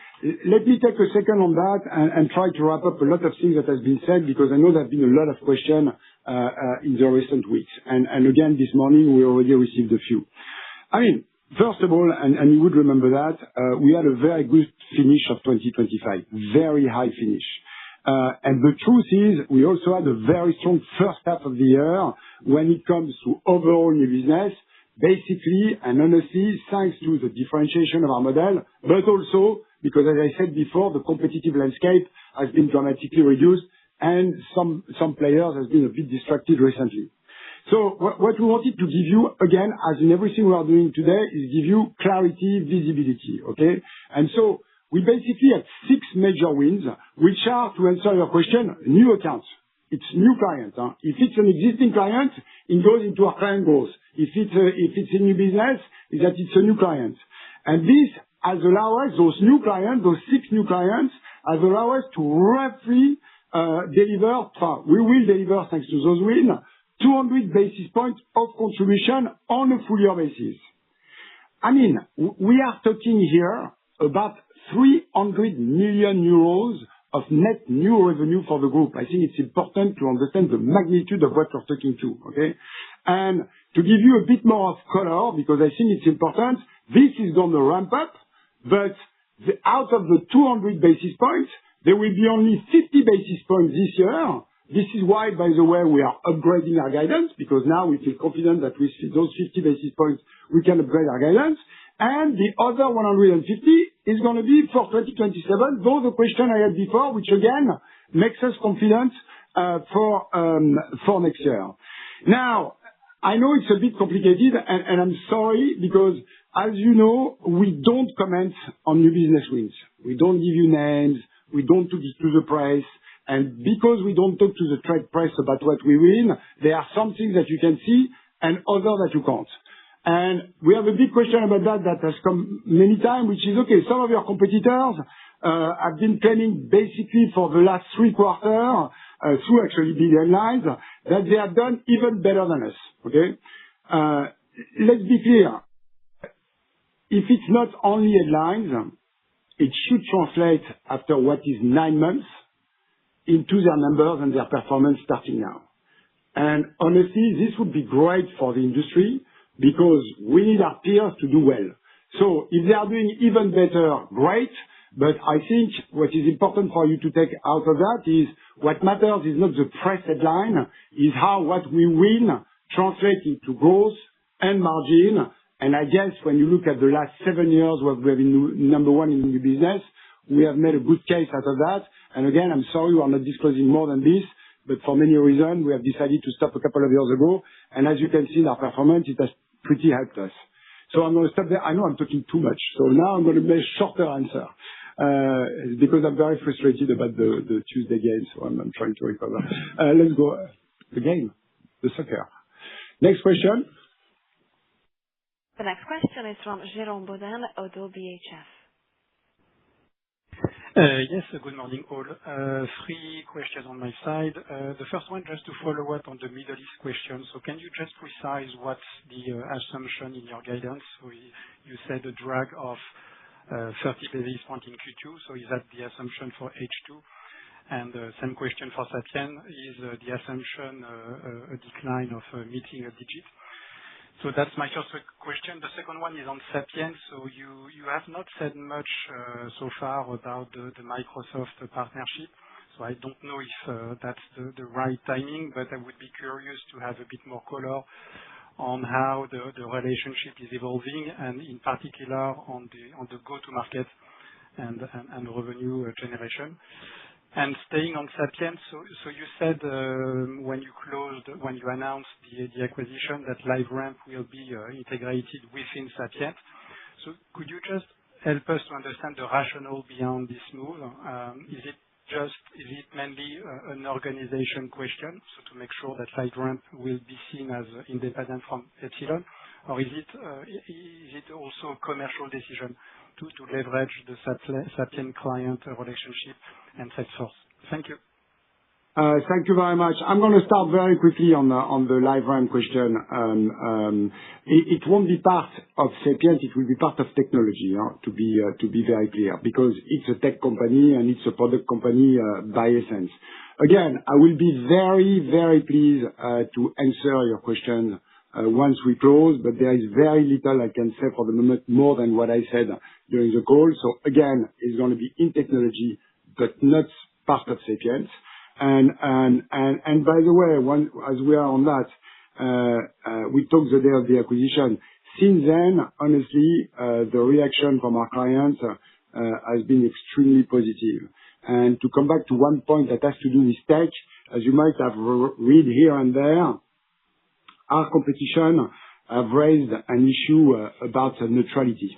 let me take a second on that and try to wrap up a lot of things that has been said, because I know there have been a lot of questions in the recent weeks. And again, this morning, we already received a few. I mean, first of all, and you would remember that, we had a very good finish of 2025, very high finish. And the truth is, we also had a very strong first half of the year when it comes to overall new business. Basically, and honestly, thanks to the differentiation of our model, but also because, as I said before, the competitive landscape has been dramatically reduced and some players have been a bit distracted recently. So what we wanted to give you, again, as in everything we are doing today, is give you clarity, visibility, okay? And so we basically had 6 major wins, which are, to answer your question, new accounts. It's new clients. If it's an existing client, it goes into our client growth. If it's a new business, is that it's a new client. And this has allowed us, those new clients, those 6 new clients, has allowed us to roughly deliver, we will deliver, thanks to those wins, 200 basis points of contribution on a full year basis. I mean, we are talking here about 300 million euros of net new revenue for the group. I think it's important to understand the magnitude of what we're talking to, okay? And to give you a bit more of color, because I think it's important, this is going to ramp up, but out of the 200 basis points, there will be only 50 basis points this year. This is why, by the way, we are upgrading our guidance, because now we feel confident that with those 50 basis points, we can upgrade our guidance. And the other 150 is going to be for 2027, though the question I had before, which again makes us confident for next year. Now, I know it's a bit complicated, and I'm sorry, because as you know, we don't comment on new business wins. We don't give you names. we don't talk to the press, and because we don't talk to the trade press about what we win, there are some things that you can see and other that you can't. And we have a big question about that has come many times, which is, okay, some of your competitors have been claiming basically for the last 3 quarters, through actually big headlines, that they have done even better than us. Okay? Let's be clear. If it's not only headlines, it should translate after what is 9 months into their numbers and their performance starting now. And honestly, this would be great for the industry because we need our peers to do well. So if they are doing even better, great. But I think what is important for you to take out of that is what matters is not the press headline, is how what we win translates into growth and margin. And I guess when you look at the last 7 years where we have been number 1 in the business, we have made a good case out of that. And again, I'm sorry we are not disclosing more than this, but for many reasons, we have decided to stop a couple of years ago. And as you can see in our performance, it has pretty helped us. So I'm going to stop there. I know I'm talking too much. So now I'm going to make a shorter answer. Because I'm very frustrated about the Tuesday game, so I'm trying to recover. Let's go. The game, the soccer. Next question. The next question is from Jérôme Baudin, ODDO BHF. Yes, good morning, all. 3 questions on my side. The first one, just to follow up on the Middle East question. So can you just precise what's the assumption in your guidance? So you said a drag of 30 basis points in Q2. So is that the assumption for H2? And same question for Sapient. Is the assumption a decline of meeting a digit? So that's my first question. The second one is on Sapient. So you have not said much so far about the Microsoft partnership. So I don't know if that's the right timing, but I would be curious to have a bit more color on how the relationship is evolving, and in particular on the go-to-market and revenue generation. And staying on Sapient, so you said when you announced the acquisition that LiveRamp will be integrated within Sapient. So could you just help us to understand the rationale beyond this move? Is it mainly an organization question, so to make sure that LiveRamp will be seen as independent from Epsilon, or is it also a commercial decision to leverage the Sapient client relationship and Salesforce? Thank you. Thank you very much. I'm going to start very quickly on the LiveRamp question. It won't be part of Sapient. It will be part of technology, to be very clear, because it's a tech company and it's a product company by essence. Again, I will be very, very pleased to answer your question once we close, but there is very little I can say for the moment more than what I said during the call. So again, it's going to be in technology, but not part of Sapient. And by the way, as we are on that, we talked the day of the acquisition. Since then, honestly, the reaction from our clients has been extremely positive. And to come back to one point that has to do with tech, as you might have read here and there, our competition have raised an issue about neutrality.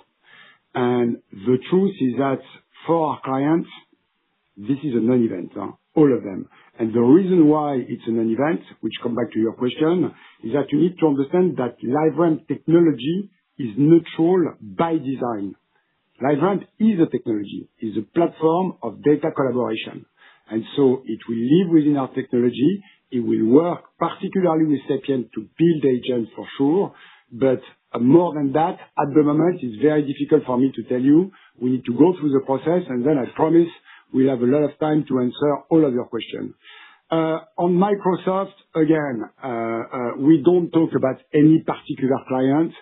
And the truth is that for our clients, this is a non-event, all of them. And the reason why it's a non-event, which come back to your question, is that you need to understand that LiveRamp technology is neutral by design. LiveRamp is a technology, is a platform of data collaboration. And so it will live within our technology. It will work particularly with Sapient to build agents for sure. But more than that, at the moment, it's very difficult for me to tell you. We need to go through the process, and then I promise we'll have a lot of time to answer all of your questions. On Microsoft, again, we don't talk about any particular client,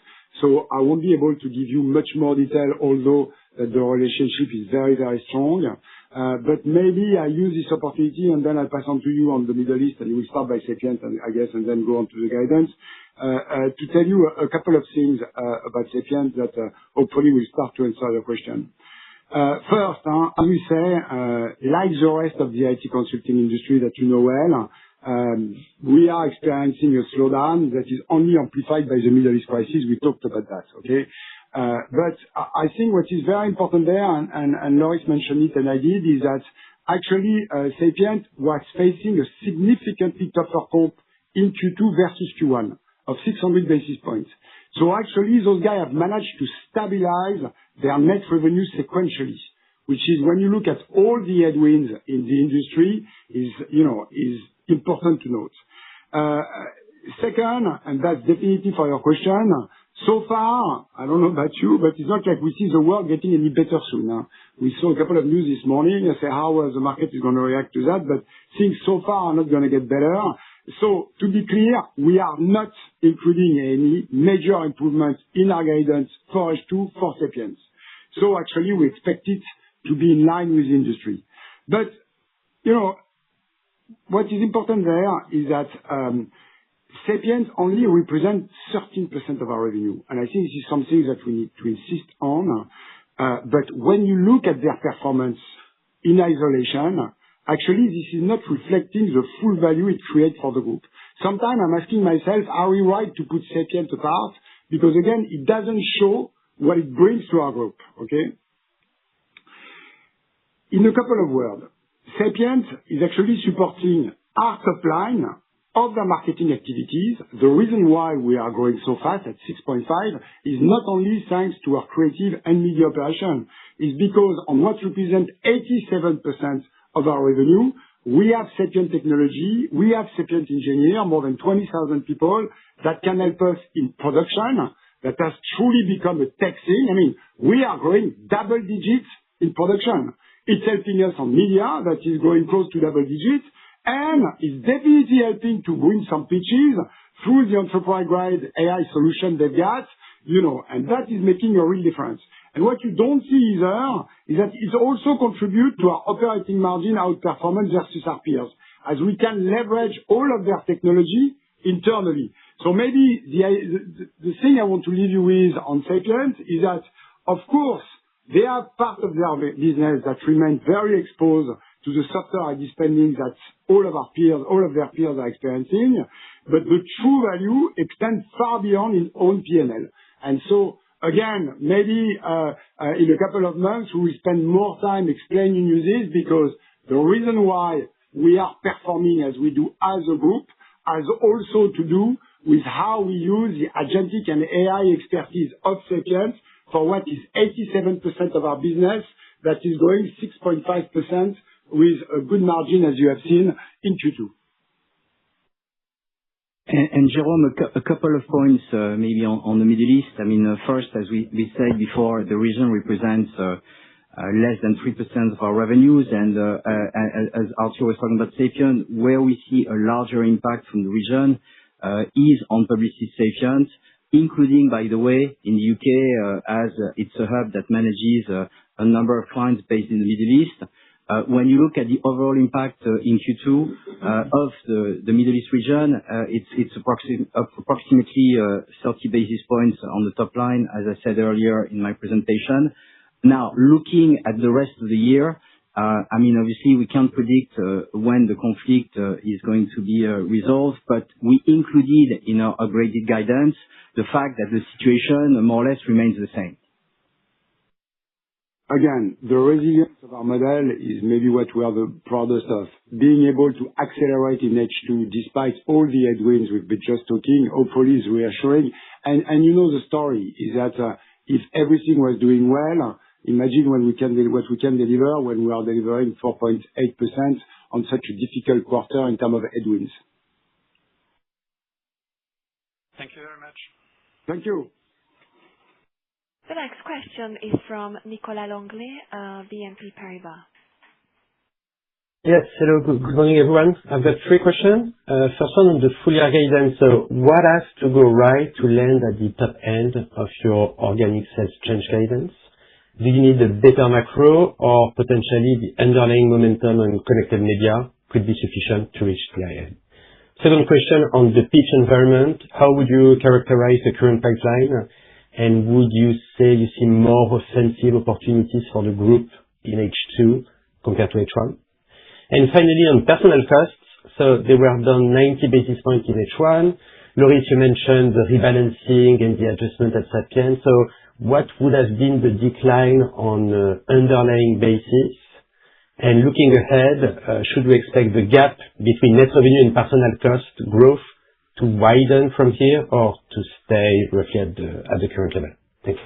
so I won't be able to give you much more detail, although the relationship is very, very strong. But maybe I use this opportunity and then I'll pass on to you on the Middle East, and you will start by Sapient, I guess, and then go on to the guidance, to tell you a couple of things about Sapient that hopefully will start to answer your question. First, as we say, like the rest of the IT consulting industry that you know well, we are experiencing a slowdown that is only amplified by the Middle East crisis. We talked about that, okay? But I think what is very important there, and Loris mentioned it and I did, is that actually Sapient was facing a significantly tougher comp in Q2 versus Q1 of 600 basis points. So actually those guys have managed to stabilize their net revenue sequentially, which is, when you look at all the headwinds in the industry, is important to note. Second, and that's definitely for your question, so far, I don't know about you, but it's not like we see the world getting any better soon. We saw a couple of news this morning and say how the market is going to react to that, but things so far are not going to get better. So to be clear, we are not including any major improvements in our guidance for H2 for Sapiens. So actually we expect it to be in line with the industry. But, what is important there is that Sapiens only represent 13% of our revenue. And I think this is something that we need to insist on. But when you look at their performance in isolation, actually this is not reflecting the full value it creates for the group. Sometimes I'm asking myself, are we right to put Sapiens apart? Because again, it doesn't show what it brings to our group. Okay? In a couple of words, Sapiens is actually supporting our top line of the marketing activities. The reason why we are growing so fast at 6.5 is not only thanks to our creative and media operation, is because on what represents 87% of our revenue, we have Sapient technology, we have Sapient engineer, more than 20,000 people that can help us in production, that has truly become a tech thing. I mean, we are growing double digits in production. It's helping us on media that is growing close to double digits, and is definitely helping to win some pitches through the enterprise-grade AI solution they've got, and that is making a real difference. And what you don't see either is that it also contributes to our operating margin outperformance versus our peers, as we can leverage all of their technology internally. So maybe the thing I want to leave you with on Sapiens is that, of course, they are part of their business that remain very exposed to the software ID spending that all of their peers are experiencing, but the true value extends far beyond its own P&L. And so, again, maybe in a couple of months we will spend more time explaining you this, because the reason why we are performing as we do as a group has also to do with how we use the agentic and AI expertise of Sapiens for what is 87% of our business, that is growing 6.5% with a good margin, as you have seen in Q2. And Jerome, a couple of points maybe on the Middle East. I mean, first, as we said before, the region represents less than 3% of our revenues, and as Arthur was talking about Sapient, where we see a larger impact from the region is on Publicis Sapient, including, by the way, in the UK, as it's a hub that manages a number of clients based in the Middle East. When you look at the overall impact in Q2 of the Middle East region, it's approximately 30 basis points on the top line, as I said earlier in my presentation. Now, looking at the rest of the year, obviously we can't predict when the conflict is going to be resolved, but we included in our upgraded guidance the fact that the situation more or less remains the same. Again, the resilience of our model is maybe what we are the proudest of. Being able to accelerate in H2 despite all the headwinds we've been just talking, hopefully is reassuring. And the story is that if everything was doing well, imagine what we can deliver when we are delivering 4.8% on such a difficult quarter in terms of headwinds. Thank you very much. Thank you. The next question is from Nicolas Longley, BNP Paribas. Yes, hello, good morning everyone. I've got 3 questions. First one on the full year guidance. So what has to go right to land at the top end of your organic sales change guidance? Do you need a better macro, or potentially the underlying momentum on connected media could be sufficient to reach the high end? Second question on the pitch environment. How would you characterize the current pipeline? And would you say you see more offensive opportunities for the group in H2 compared to H1? And finally, on personnel costs, so they were down 90 basis points in H1. Loris, you mentioned the rebalancing and the adjustment at Sapient. So what would have been the decline on underlying basis? And looking ahead, should we expect the gap between net revenue and personnel cost growth to widen from here or to stay roughly at the current level? Thank you.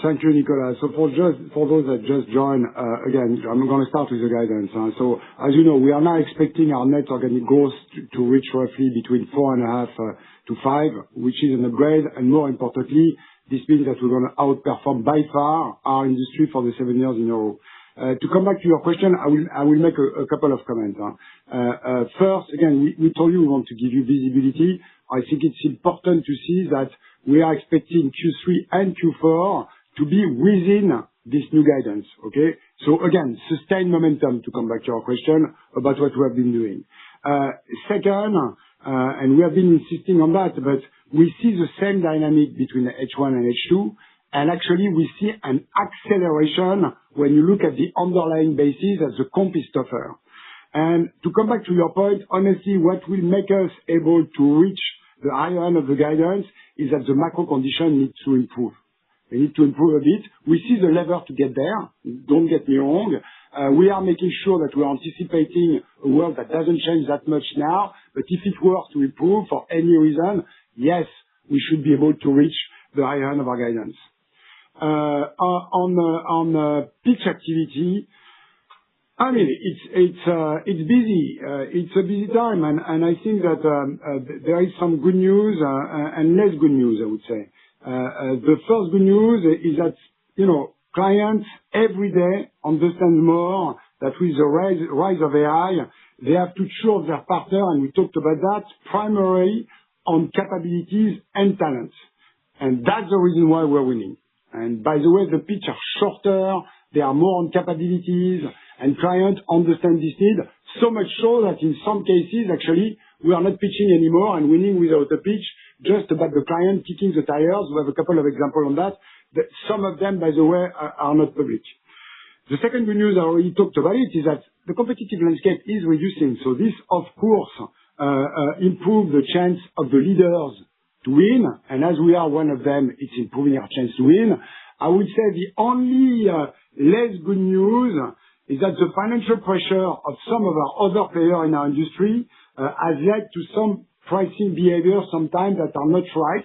Thank you, Nicolas. So for those that just joined, again, I'm going to start with the guidance. So as you know, we are now expecting our net organic growth to reach roughly between 4.5 to 5, which is an upgrade. And more importantly, this means that we're going to outperform by far our industry for the 7 years in a row. To come back to your question, I will make a couple of comments. First, again, we told you we want to give you visibility. I think it's important to see that we are expecting Q3 and Q4 to be within this new guidance, okay? So again, sustained momentum, to come back to your question about what we have been doing. Second, and we have been insisting on that, but we see the same dynamic between H1 and H2, and actually we see an acceleration when you look at the underlying basis as the comp is tougher. And to come back to your point, honestly, what will make us able to reach the higher end of the guidance is that the macro condition needs to improve. They need to improve a bit. We see the lever to get there. Don't get me wrong. We are making sure that we are anticipating a world that doesn't change that much now. But if it were to improve for any reason, yes, we should be able to reach the higher end of our guidance. On pitch activity, I mean, it's busy. It's a busy time, and I think that there is some good news and less good news, I would say. The first good news is that, clients every day understand more that with the rise of AI, they have to choose their partner, and we talked about that, primarily on capabilities and talents. And that's the reason why we're winning. And by the way, the pitch are shorter, they are more on capabilities, and clients understand this need, so much so that in some cases, actually, we are not pitching anymore and winning without a pitch, just about the client kicking the tires. We have a couple of examples on that. Some of them, by the way, are not public. The second good news, I already talked about it, is that the competitive landscape is reducing. So this, of course, improves the chance of the leaders to win. And as we are one of them, it's improving our chance to win. I would say the only less good news is that the financial pressure of some of our other players in our industry has led to some pricing behavior sometimes that are not right.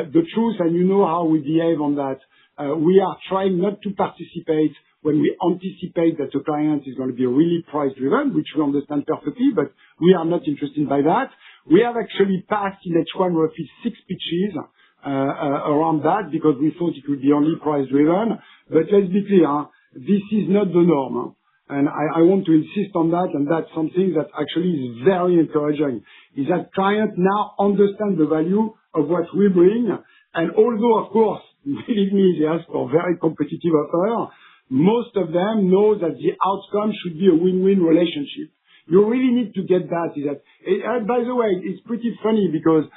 The truth, and you know how we behave on that, we are trying not to participate when we anticipate that the client is going to be really price-driven, which we understand perfectly, but we are not interested by that. We have actually passed in H1 roughly 6 pitches around that because we thought it would be only price-driven. But let's be clear, this is not the norm. And I want to insist on that, and that's something that actually is very encouraging, is that clients now understand the value of what we bring. And although, of course, believe me, they ask for very competitive offer, most of them know that the outcome should be a win-win relationship. You really need to get that. By the way, it's pretty funny because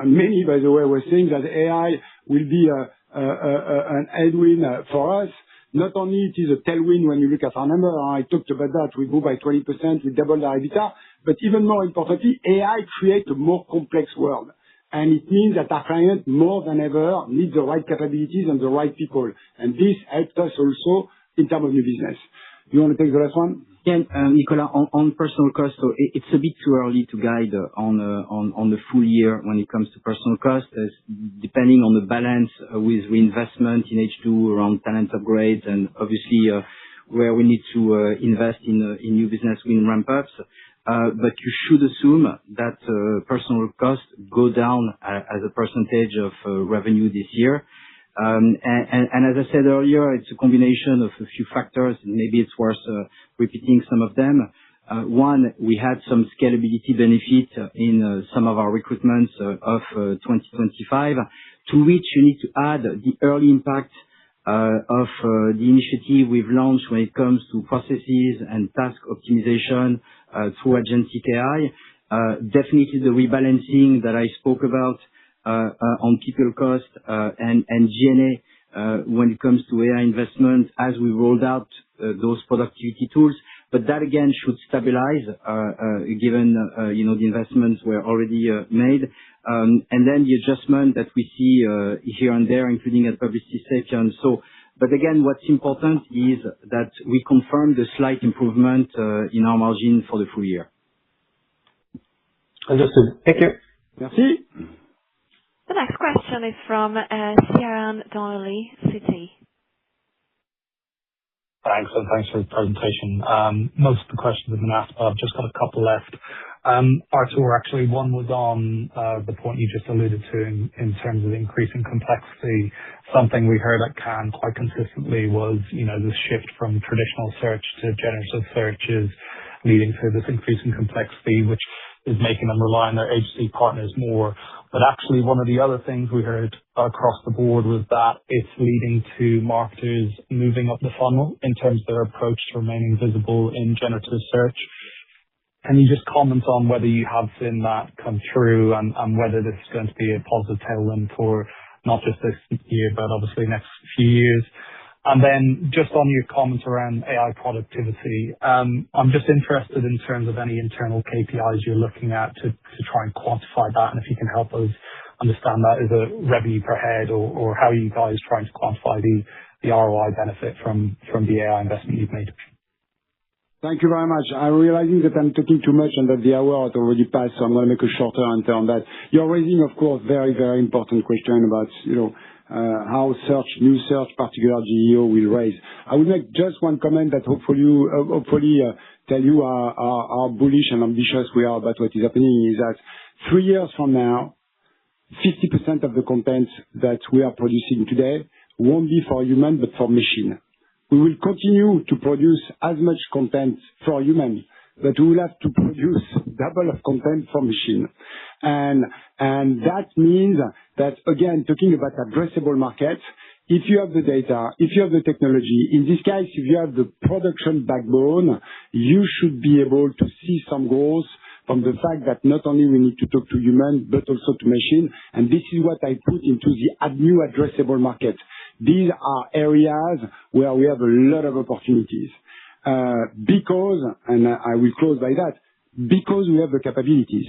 many, by the way, were saying that AI will be an headwind for us. Not only it is a tailwind when you look at our number, I talked about that, we grew by 20%, we doubled our EBITDA, but even more importantly, AI creates a more complex world. And it means that our clients, more than ever, need the right capabilities and the right people. And this helped us also in terms of new business. You want to take the last one? Yeah, Nicolas, on personal cost, so it's a bit too early to guide on the full year when it comes to personal cost, depending on the balance with reinvestment in H2 around talent upgrades and obviously where we need to invest in new business win ramp-ups. But you should assume that personal costs go down as a percentage of revenue this year. And as I said earlier, it's a combination of a few factors. Maybe it's worth repeating some of them. One, we had some scalability benefit in some of our recruitments of 2025, to which you need to add the early impact of the initiative we've launched when it comes to processes and task optimization through agentic AI. Definitely the rebalancing that I spoke about on people cost and G&A when it comes to AI investment as we rolled out those productivity tools. But that again should stabilize, given, the investments were already made. And then the adjustment that we see here and there, including at Publicis Sapient. But again, what's important is that we confirm the slight improvement in our margin for the full year. Understood. Thank you. Merci. The next question is from Ciaran Donnelly, Citi. Thanks, and thanks for the presentation. Most of the questions have been asked, but I've just got a couple left. Arthur, actually, one was on the point you just alluded to in terms of increasing complexity. Something we heard at Cannes quite consistently was, the shift from traditional search to generative search is leading to this increasing complexity, which is making them rely on their agency partners more. But actually, one of the other things we heard across the board was that it's leading to marketers moving up the funnel in terms of their approach to remaining visible in generative search. Can you just comment on whether you have seen that come true and whether this is going to be a positive tailwind for not just this year, but obviously next few years? And then just on your comments around AI productivity, I'm just interested in terms of any internal KPIs you're looking at to try and quantify that, and if you can help us understand that as a revenue per head, or how are you guys trying to quantify the ROI benefit from the AI investment you've made? Thank you very much. I'm realizing that I'm talking too much and that the hour has already passed, so I'm going to make a shorter answer on that. You're raising, of course, very, very important question about, how new search, particular GEO, will raise. I will make just one comment that hopefully tell you how bullish and ambitious we are about what is happening, is that 3 years from now, 50% of the content that we are producing today won't be for human, but for machine. We will continue to produce as much content for human, but we will have to produce double of content for machine. And that means that, again, talking about addressable markets, if you have the data, if you have the technology, in this case, if you have the production backbone, you should be able to see some growth from the fact that not only we need to talk to human, but also to machine. And this is what I put into the new addressable market. These are areas where we have a lot of opportunities. Because, and I will close by that, because we have the capabilities.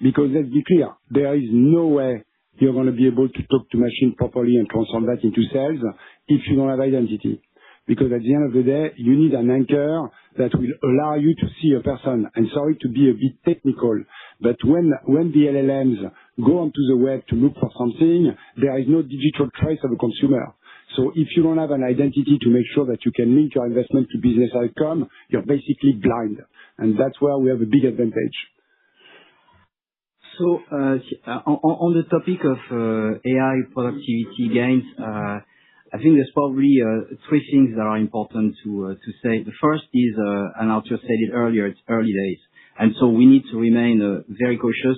Because let's be clear, there is no way you're going to be able to talk to machine properly and transform that into sales if you don't have identity. Because at the end of the day, you need an anchor that will allow you to see a person. And sorry to be a bit technical, but when the LLMs go onto the web to look for something, there is no digital trace of a consumer. So if you don't have an identity to make sure that you can link your investment to business outcome, you're basically blind. And that's where we have a big advantage. So on the topic of AI productivity gains, I think there's probably 3 things that are important to say. The first is, and Arthur said it earlier, it's early days. And so we need to remain very cautious.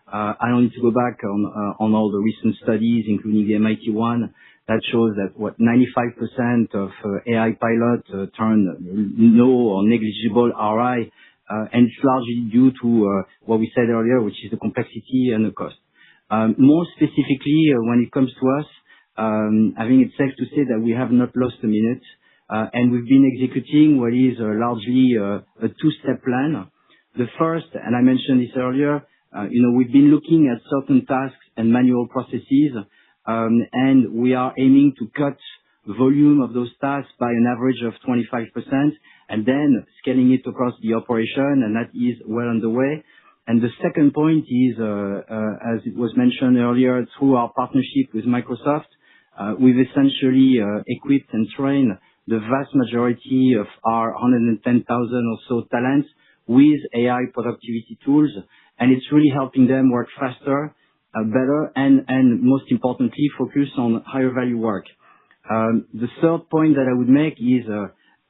I don't need to go back on all the recent studies, including the MIT one, that shows that 95% of AI pilot turn no or negligible ROI, and it's largely due to what we said earlier, which is the complexity and the cost. More specifically, when it comes to us, I think it's safe to say that we have not lost a minute, and we've been executing what is largely a 2-step plan. The first, and I mentioned this earlier, we've been looking at certain tasks and manual processes, and we are aiming to cut volume of those tasks by an average of 25%, and then scaling it across the operation, and that is well underway. And the second point is, as it was mentioned earlier, through our partnership with Microsoft, we've essentially equipped and trained the vast majority of our 110,000 or so talents with AI productivity tools, and it's really helping them work faster, better, and most importantly, focus on higher value work. The third point that I would make is,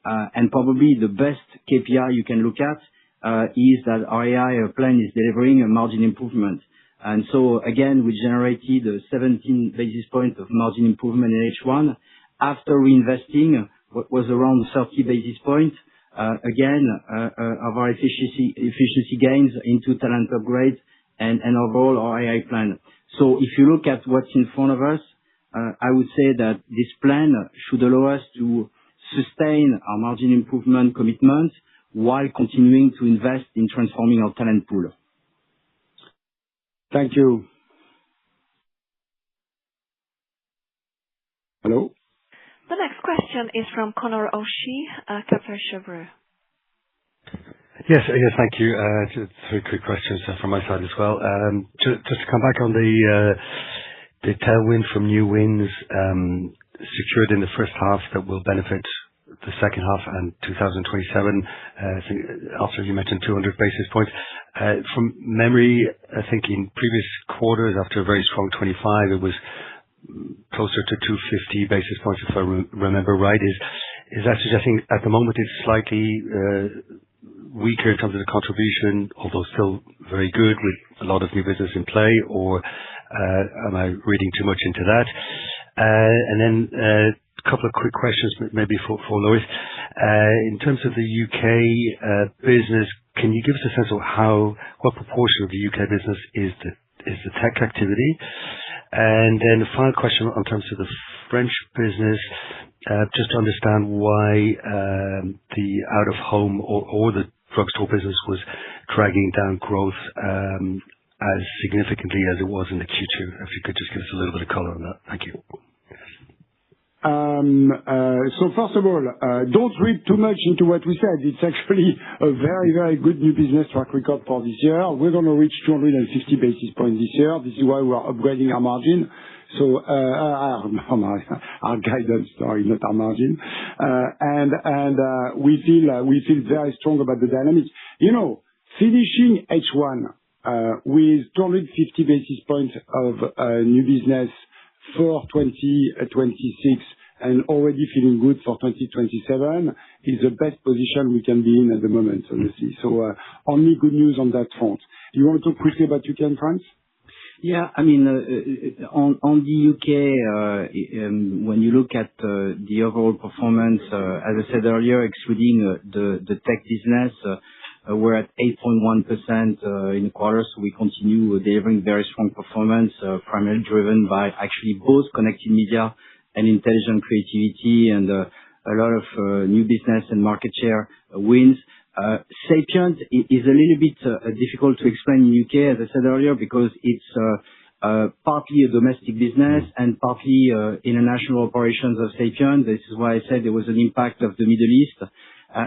and probably the best KPI you can look at, is that our AI plan is delivering a margin improvement. And so again, we generated 17 basis points of margin improvement in H1 after reinvesting what was around 30 basis points, of our efficiency gains into talent upgrades and overall our AI plan. So if you look at what's in front of us, I would say that this plan should allow us to sustain our margin improvement commitment while continuing to invest in transforming our talent pool. Thank you. Hello? The next question is from Conor O'Shea, Kepler Cheuvreux. Yes, thank you. Just three quick questions from my side as well. Just to come back on the tailwind from new wins secured in the first half that will benefit the second half and 2027. I think also you mentioned 200 basis points. From memory, I think in previous quarters, after a very strong 25, it was closer to 250 basis points, if I remember right. Is that suggesting at the moment it's slightly weaker in terms of the contribution, although still very good with a lot of new business in play, or am I reading too much into that? And then a couple of quick questions maybe for Lois. In terms of the UK business, can you give us a sense of what proportion of the UK business is the tech activity? And then the final question in terms of the French business, just to understand why the out-of-home or the drugstore business was dragging down growth as significantly as it was in the Q2. If you could just give us a little bit of color on that. Thank you. So first of all, don't read too much into what we said. It's actually a very, very good new business track record for this year. We're going to reach 250 basis points this year. This is why we are upgrading our margin. So our guidance, sorry, not our margin. And we feel very strong about the dynamics. Finishing H1 with 250 basis points of new business for 2026 and already feeling good for 2027 is the best position we can be in at the moment, honestly. So only good news on that front. You want to talk quickly about UK and France? Yeah, I mean, on the UK, when you look at the overall performance, as I said earlier, excluding the tech business, we're at 8.1% in the quarter, so we continue delivering very strong performance, primarily driven by actually both connected media and intelligent creativity, and a lot of new business and market share wins. Sapient is a little bit difficult to explain in UK, as I said earlier, because it's partly a domestic business and partly international operations of Sapient. This is why I said there was an impact of the Middle East.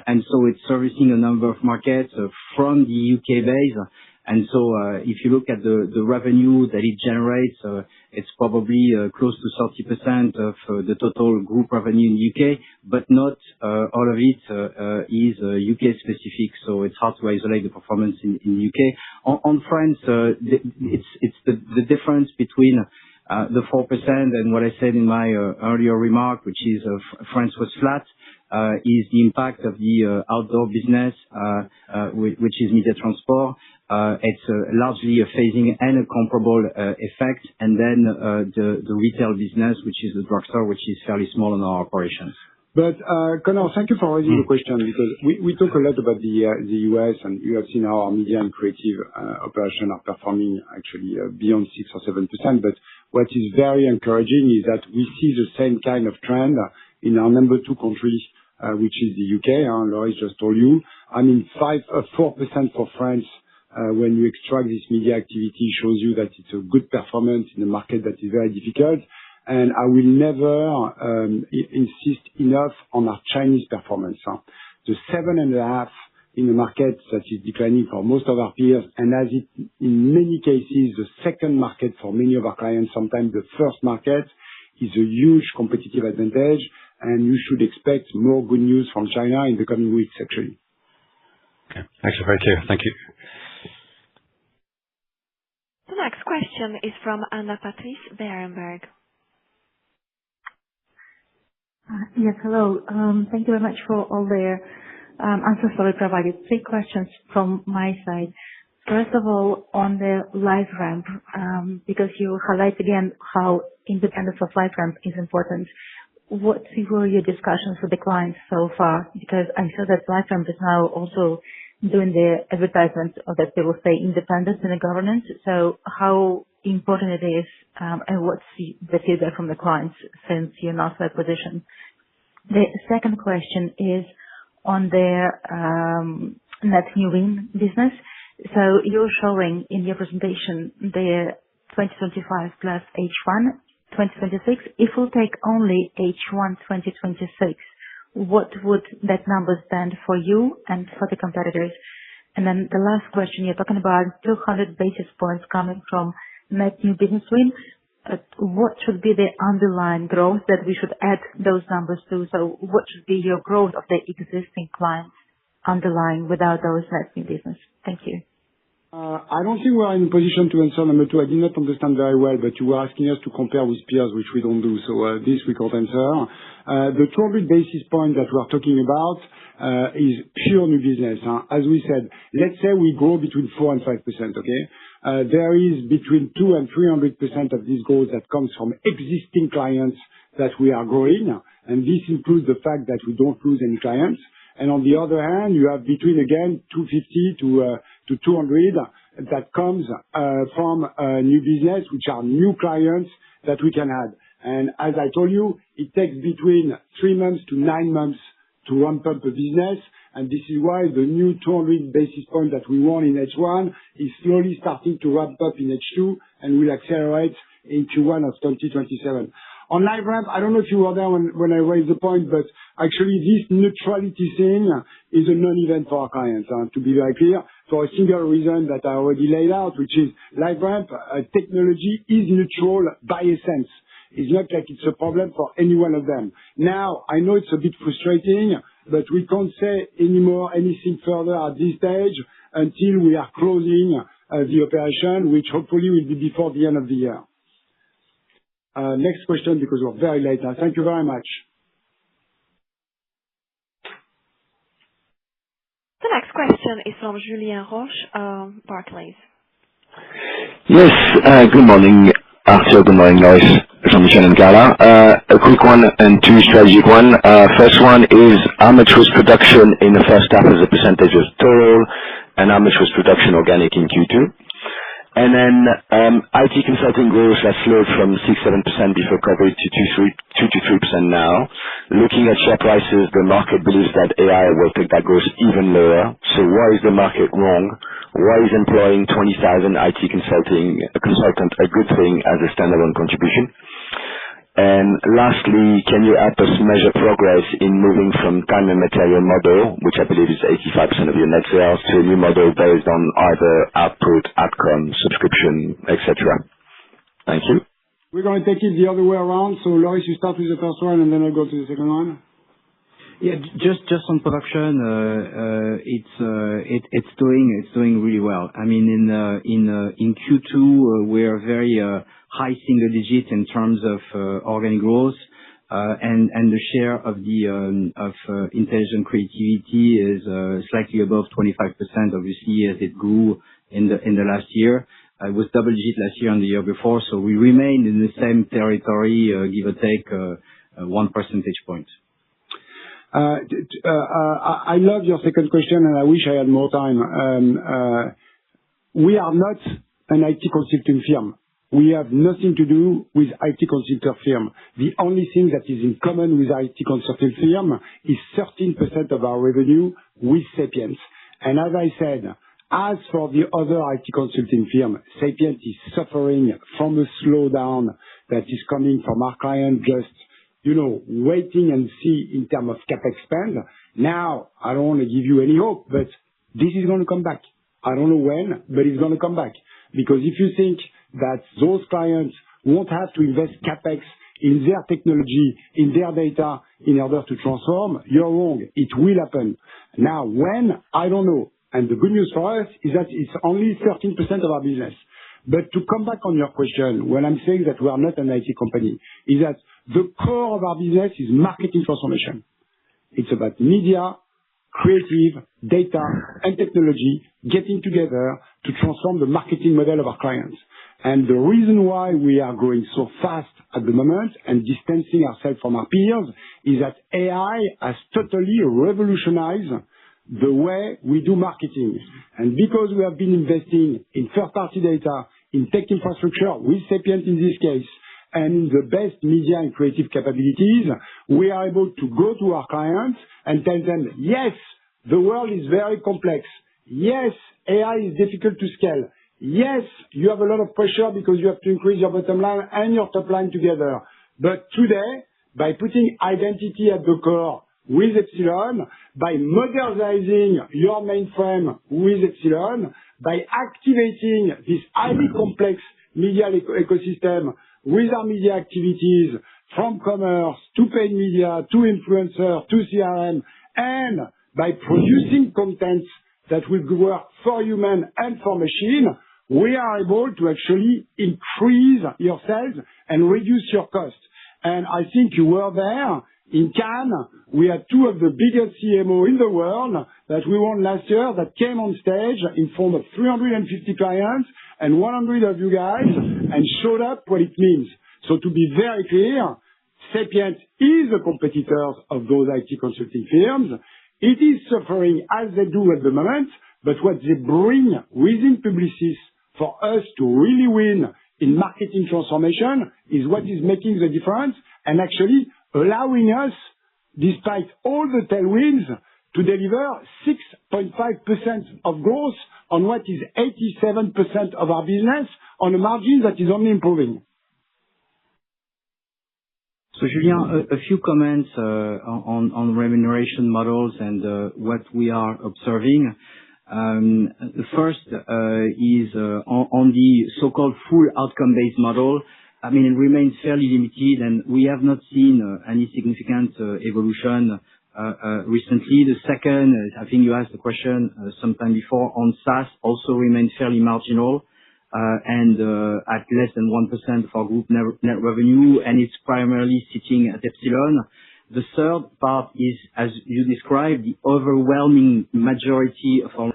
And so it's servicing a number of markets from the UK base. And so if you look at the revenue that it generates, it's probably close to 30% of the total group revenue in the UK, but not all of it is UK specific. So it's hard to isolate the performance in the UK. On France, it's the difference between the 4% and what I said in my earlier remark, which is France was flat, is the impact of the outdoor business, which is media transport. It's largely a phasing and a comparable effect, and then the retail business, which is the drugstore, which is fairly small in our operations. But Conor, thank you for raising the question, because we talk a lot about the US, and you have seen how our media and creative operations are performing actually beyond 6 or 7%. But what is very encouraging is that we see the same kind of trend in our number 2 country, which is the UK. Loris just told you. I mean, 4% for France. When you extract this media activity, shows you that it's a good performance in a market that is very difficult. And I will never insist enough on our Chinese performance. The 7.5 in a market that is declining for most of our peers, and as it in many cases the second market for many of our clients, sometimes the first market, is a huge competitive advantage. And you should expect more good news from China in the coming weeks, actually. Okay, thanks, very clear. Thank you. The next question is from Anna Patrice Berenberg. Yes, hello. Thank you very much for all the answers that I provided. 3 questions from my side. First of all, on the live ramp, because you highlight again how independence of live ramp is important. What were your discussions with the clients so far? Because I saw that live ramp is now also doing the advertisement of that they will stay independent in the governance. So how important it is, and what's the feedback from the clients since you announced that position? The second question is on their net new win business. So you're showing in your presentation the 2025 plus H1 2026. If we'll take only H1 2026, what would that number stand for you and for the competitors? And then the last question, you're talking about 200 basis points coming from net new business win. What should be the underlying growth that we should add those numbers to? So what should be your growth of the existing clients underlying without those net new business? Thank you. I don't think we are in a position to answer number two. I did not understand very well, but you were asking us to compare with peers, which we don't do. So this we can't answer. The 200 basis point that we are talking about is pure new business. As we said, let's say we grow between 4 and 5%, okay? There is between 2 and 300% of this growth that comes from existing clients that we are growing, and this includes the fact that we don't lose any clients. And on the other hand, you have between, again, 250 to 200 that comes from new business, which are new clients that we can add. And as I told you, it takes between 3 months to 9 months to ramp up the business, and this is why the new 200 basis point that we won in H1 is slowly starting to ramp up in H2 and will accelerate in Q1 of 2027. On LiveRamp, I don't know if you were there when I raised the point, but actually this neutrality thing is a non-event for our clients, to be very clear, for a single reason that I already laid out, which is LiveRamp technology is neutral by essence. It's not like it's a problem for any one of them. Now, I know it's a bit frustrating, but we can't say anymore anything further at this stage until we are closing the operation, which hopefully will be before the end of the year. Next question, because we're very late now. Thank you very much. The next question is from Julien Roche, Barclays. Yes, good morning, Arthur. Good morning, Lois, Jean-Michel and Carla. A quick one and two strategic one. First one is how much was production in the first half as a percentage of total, and how much was production organic in Q2? And then IT consulting growth has slowed from 6-7% before COVID to 2-3% now. Looking at share prices, the market believes that AI will take that growth even lower. So why is the market wrong? Why is employing 20,000 IT consultant a good thing as a standalone contribution? And lastly, can you help us measure progress in moving from time and material model, which I believe is 85% of your net sales, to a new model based on either output, outcome, subscription, etc.? Thank you. We're going to take it the other way around. So, Loris, you start with the first one, and then I'll go to the second one. Yeah, just on production, it's doing really well. I mean, in Q2, we're very high single digit in terms of organic growth, and the share of intelligent creativity is slightly above 25%. Obviously, as it grew in the last year, it was double digit last year and the year before. So we remained in the same territory, give or take 1 percentage point. I love your second question, and I wish I had more time. We are not an IT consulting firm. We have nothing to do with IT consulting firm. The only thing that is in common with IT consulting firm is 13% of our revenue with Sapiens. And as I said, as for the other IT consulting firm, Sapiens is suffering from a slowdown that is coming from our client just waiting and see in terms of CapEx spend. Now, I don't want to give you any hope, but this is going to come back. I don't know when, but it's going to come back. Because if you think that those clients won't have to invest CapEx in their technology, in their data, in order to transform, you're wrong. It will happen. Now, when? I don't know. And the good news for us is that it's only 13% of our business. But to come back on your question, when I'm saying that we are not an IT company, is that the core of our business is marketing transformation. It's about media, creative, data, and technology getting together to transform the marketing model of our clients. And the reason why we are growing so fast at the moment and distancing ourselves from our peers is that AI has totally revolutionized the way we do marketing. And because we have been investing in third-party data, in tech infrastructure with Sapiens in this case, and the best media and creative capabilities, we are able to go to our clients and tell them, yes, the world is very complex. Yes, AI is difficult to scale. Yes, you have a lot of pressure because you have to increase your bottom line and your top line together. But today, by putting identity at the core with Epsilon, by modernizing your mainframe with Epsilon, by activating this highly complex media ecosystem with our media activities, from commerce to paid media to influencer to CRM, and by producing content that will work for human and for machine, we are able to actually increase your sales and reduce your costs. And I think you were there. In Cannes, we had two of the biggest CMO in the world that we won last year that came on stage in front of 350 clients and 100 of you guys and showed up what it means. So to be very clear, Sapient is a competitor of those IT consulting firms. It is suffering as they do at the moment, but what they bring within Publicis for us to really win in marketing transformation is what is making the difference and actually allowing us, despite all the tailwinds, to deliver 6.5% of growth on what is 87% of our business on a margin that is only improving. So Julien, a few comments on remuneration models and what we are observing. The first is on the so-called full outcome-based model. I mean, it remains fairly limited, and we have not seen any significant evolution recently. The second, I think you asked the question sometime before, on SaaS also remains fairly marginal and at less than 1% of our group net revenue, and it's primarily sitting at Epsilon. The third part is, as you described, the overwhelming majority of our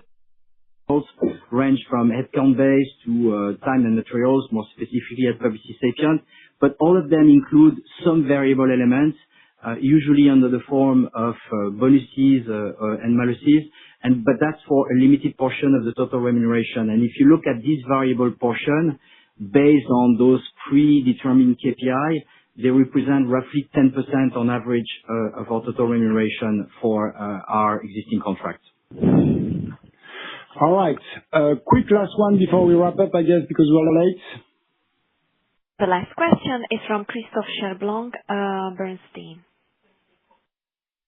range from headcount-based to time and materials, more specifically at Publicis Sapient, but all of them include some variable elements, usually under the form of bonuses and maluses, but that's for a limited portion of the total remuneration. And if you look at this variable portion, based on those predetermined KPI, they represent roughly 10% on average of our total remuneration for our existing contracts. All right. Quick last one before we wrap up, I guess, because we're late. The last question is from Christophe Cherblanc, Bernstein.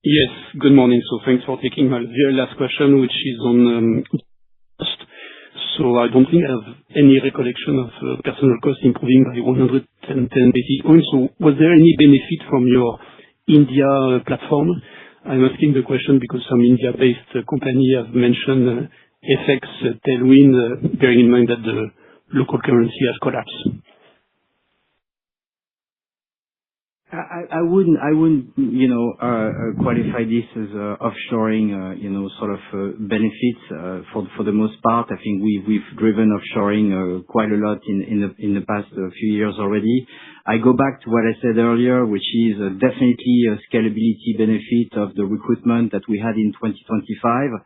Yes, good morning. So thanks for taking my very last question, which is on cost. So I don't think I have any recollection of personal cost improving by 110 basis points. So was there any benefit from your India platform? I'm asking the question because some India-based company have mentioned FX tailwind, bearing in mind that the local currency has collapsed. I wouldn't, qualify this as offshoring, sort of benefits. For the most part, I think we've driven offshoring quite a lot in the past few years already. I go back to what I said earlier, which is definitely a scalability benefit of the recruitment that we had in 2025.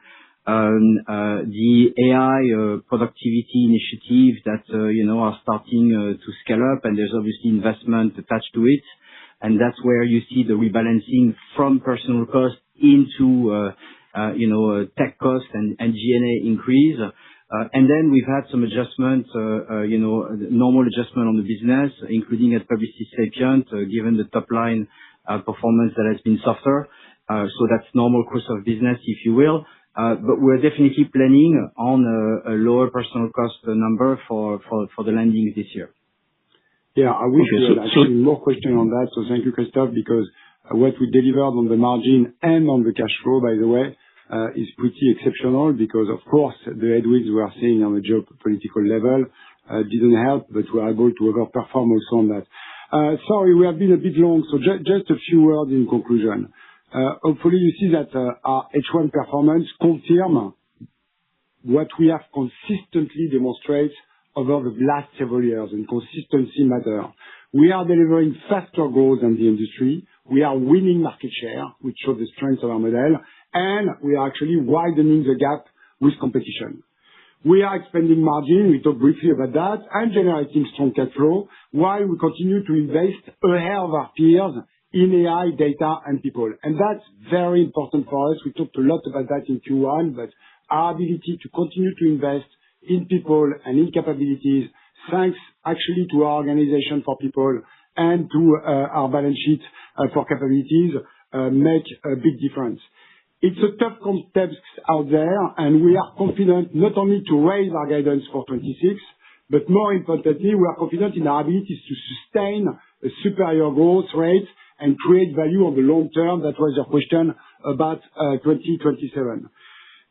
The AI productivity initiatives that are starting to scale up, and there's obviously investment attached to it. And that's where you see the rebalancing from personal cost into, tech cost and G&A increase. And then we've had some adjustments, normal adjustment on the business, including at Publicis Sapient, given the top line performance that has been softer. So that's normal course of business, if you will. But we're definitely planning on a lower personal cost number for the landing this year. Yeah, I wish we had actually more question on that. So thank you, Christophe, because what we delivered on the margin and on the cash flow, by the way, is pretty exceptional because, of course, the headwinds we are seeing on the geopolitical level didn't help, but we are able to overperform also on that. Sorry, we have been a bit long, so just a few words in conclusion. Hopefully you see that our H1 performance confirm what we have consistently demonstrated over the last several years, and consistency matter. We are delivering faster growth than the industry. We are winning market share, which shows the strength of our model, and we are actually widening the gap with competition. We are expanding margin, we talked briefly about that, and generating strong cash flow, while we continue to invest ahead of our peers in AI, data, and people. And that's very important for us. We talked a lot about that in Q1, but our ability to continue to invest in people and in capabilities, thanks actually to our organization for people and to our balance sheet for capabilities, make a big difference. It's a tough context out there, and we are confident not only to raise our guidance for 26, but more importantly, we are confident in our ability to sustain a superior growth rate and create value on the long term. That was your question about 2027.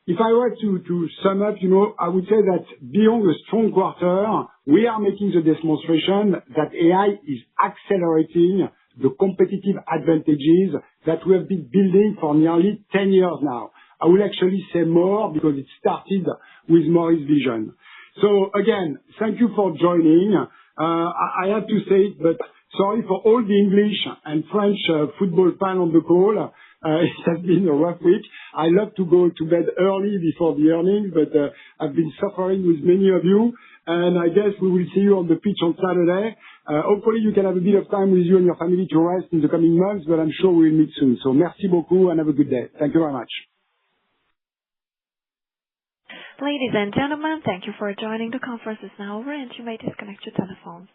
If I were to sum up, I would say that beyond the strong quarter, we are making the demonstration that AI is accelerating the competitive advantages that we have been building for nearly 10 years now. I will actually say more because it started with Maurice's vision. So again, thank you for joining. I have to say it, but sorry for all the English and French football fans on the call. It has been a rough week. I love to go to bed early before the earnings, but I've been suffering with many of you, and I guess we will see you on the pitch on Saturday. Hopefully you can have a bit of time with you and your family to rest in the coming months, but I'm sure we'll meet soon. So merci beaucoup and have a good day. Thank you very much. Ladies and gentlemen, thank you for joining. The conference is now over and you may disconnect your telephones.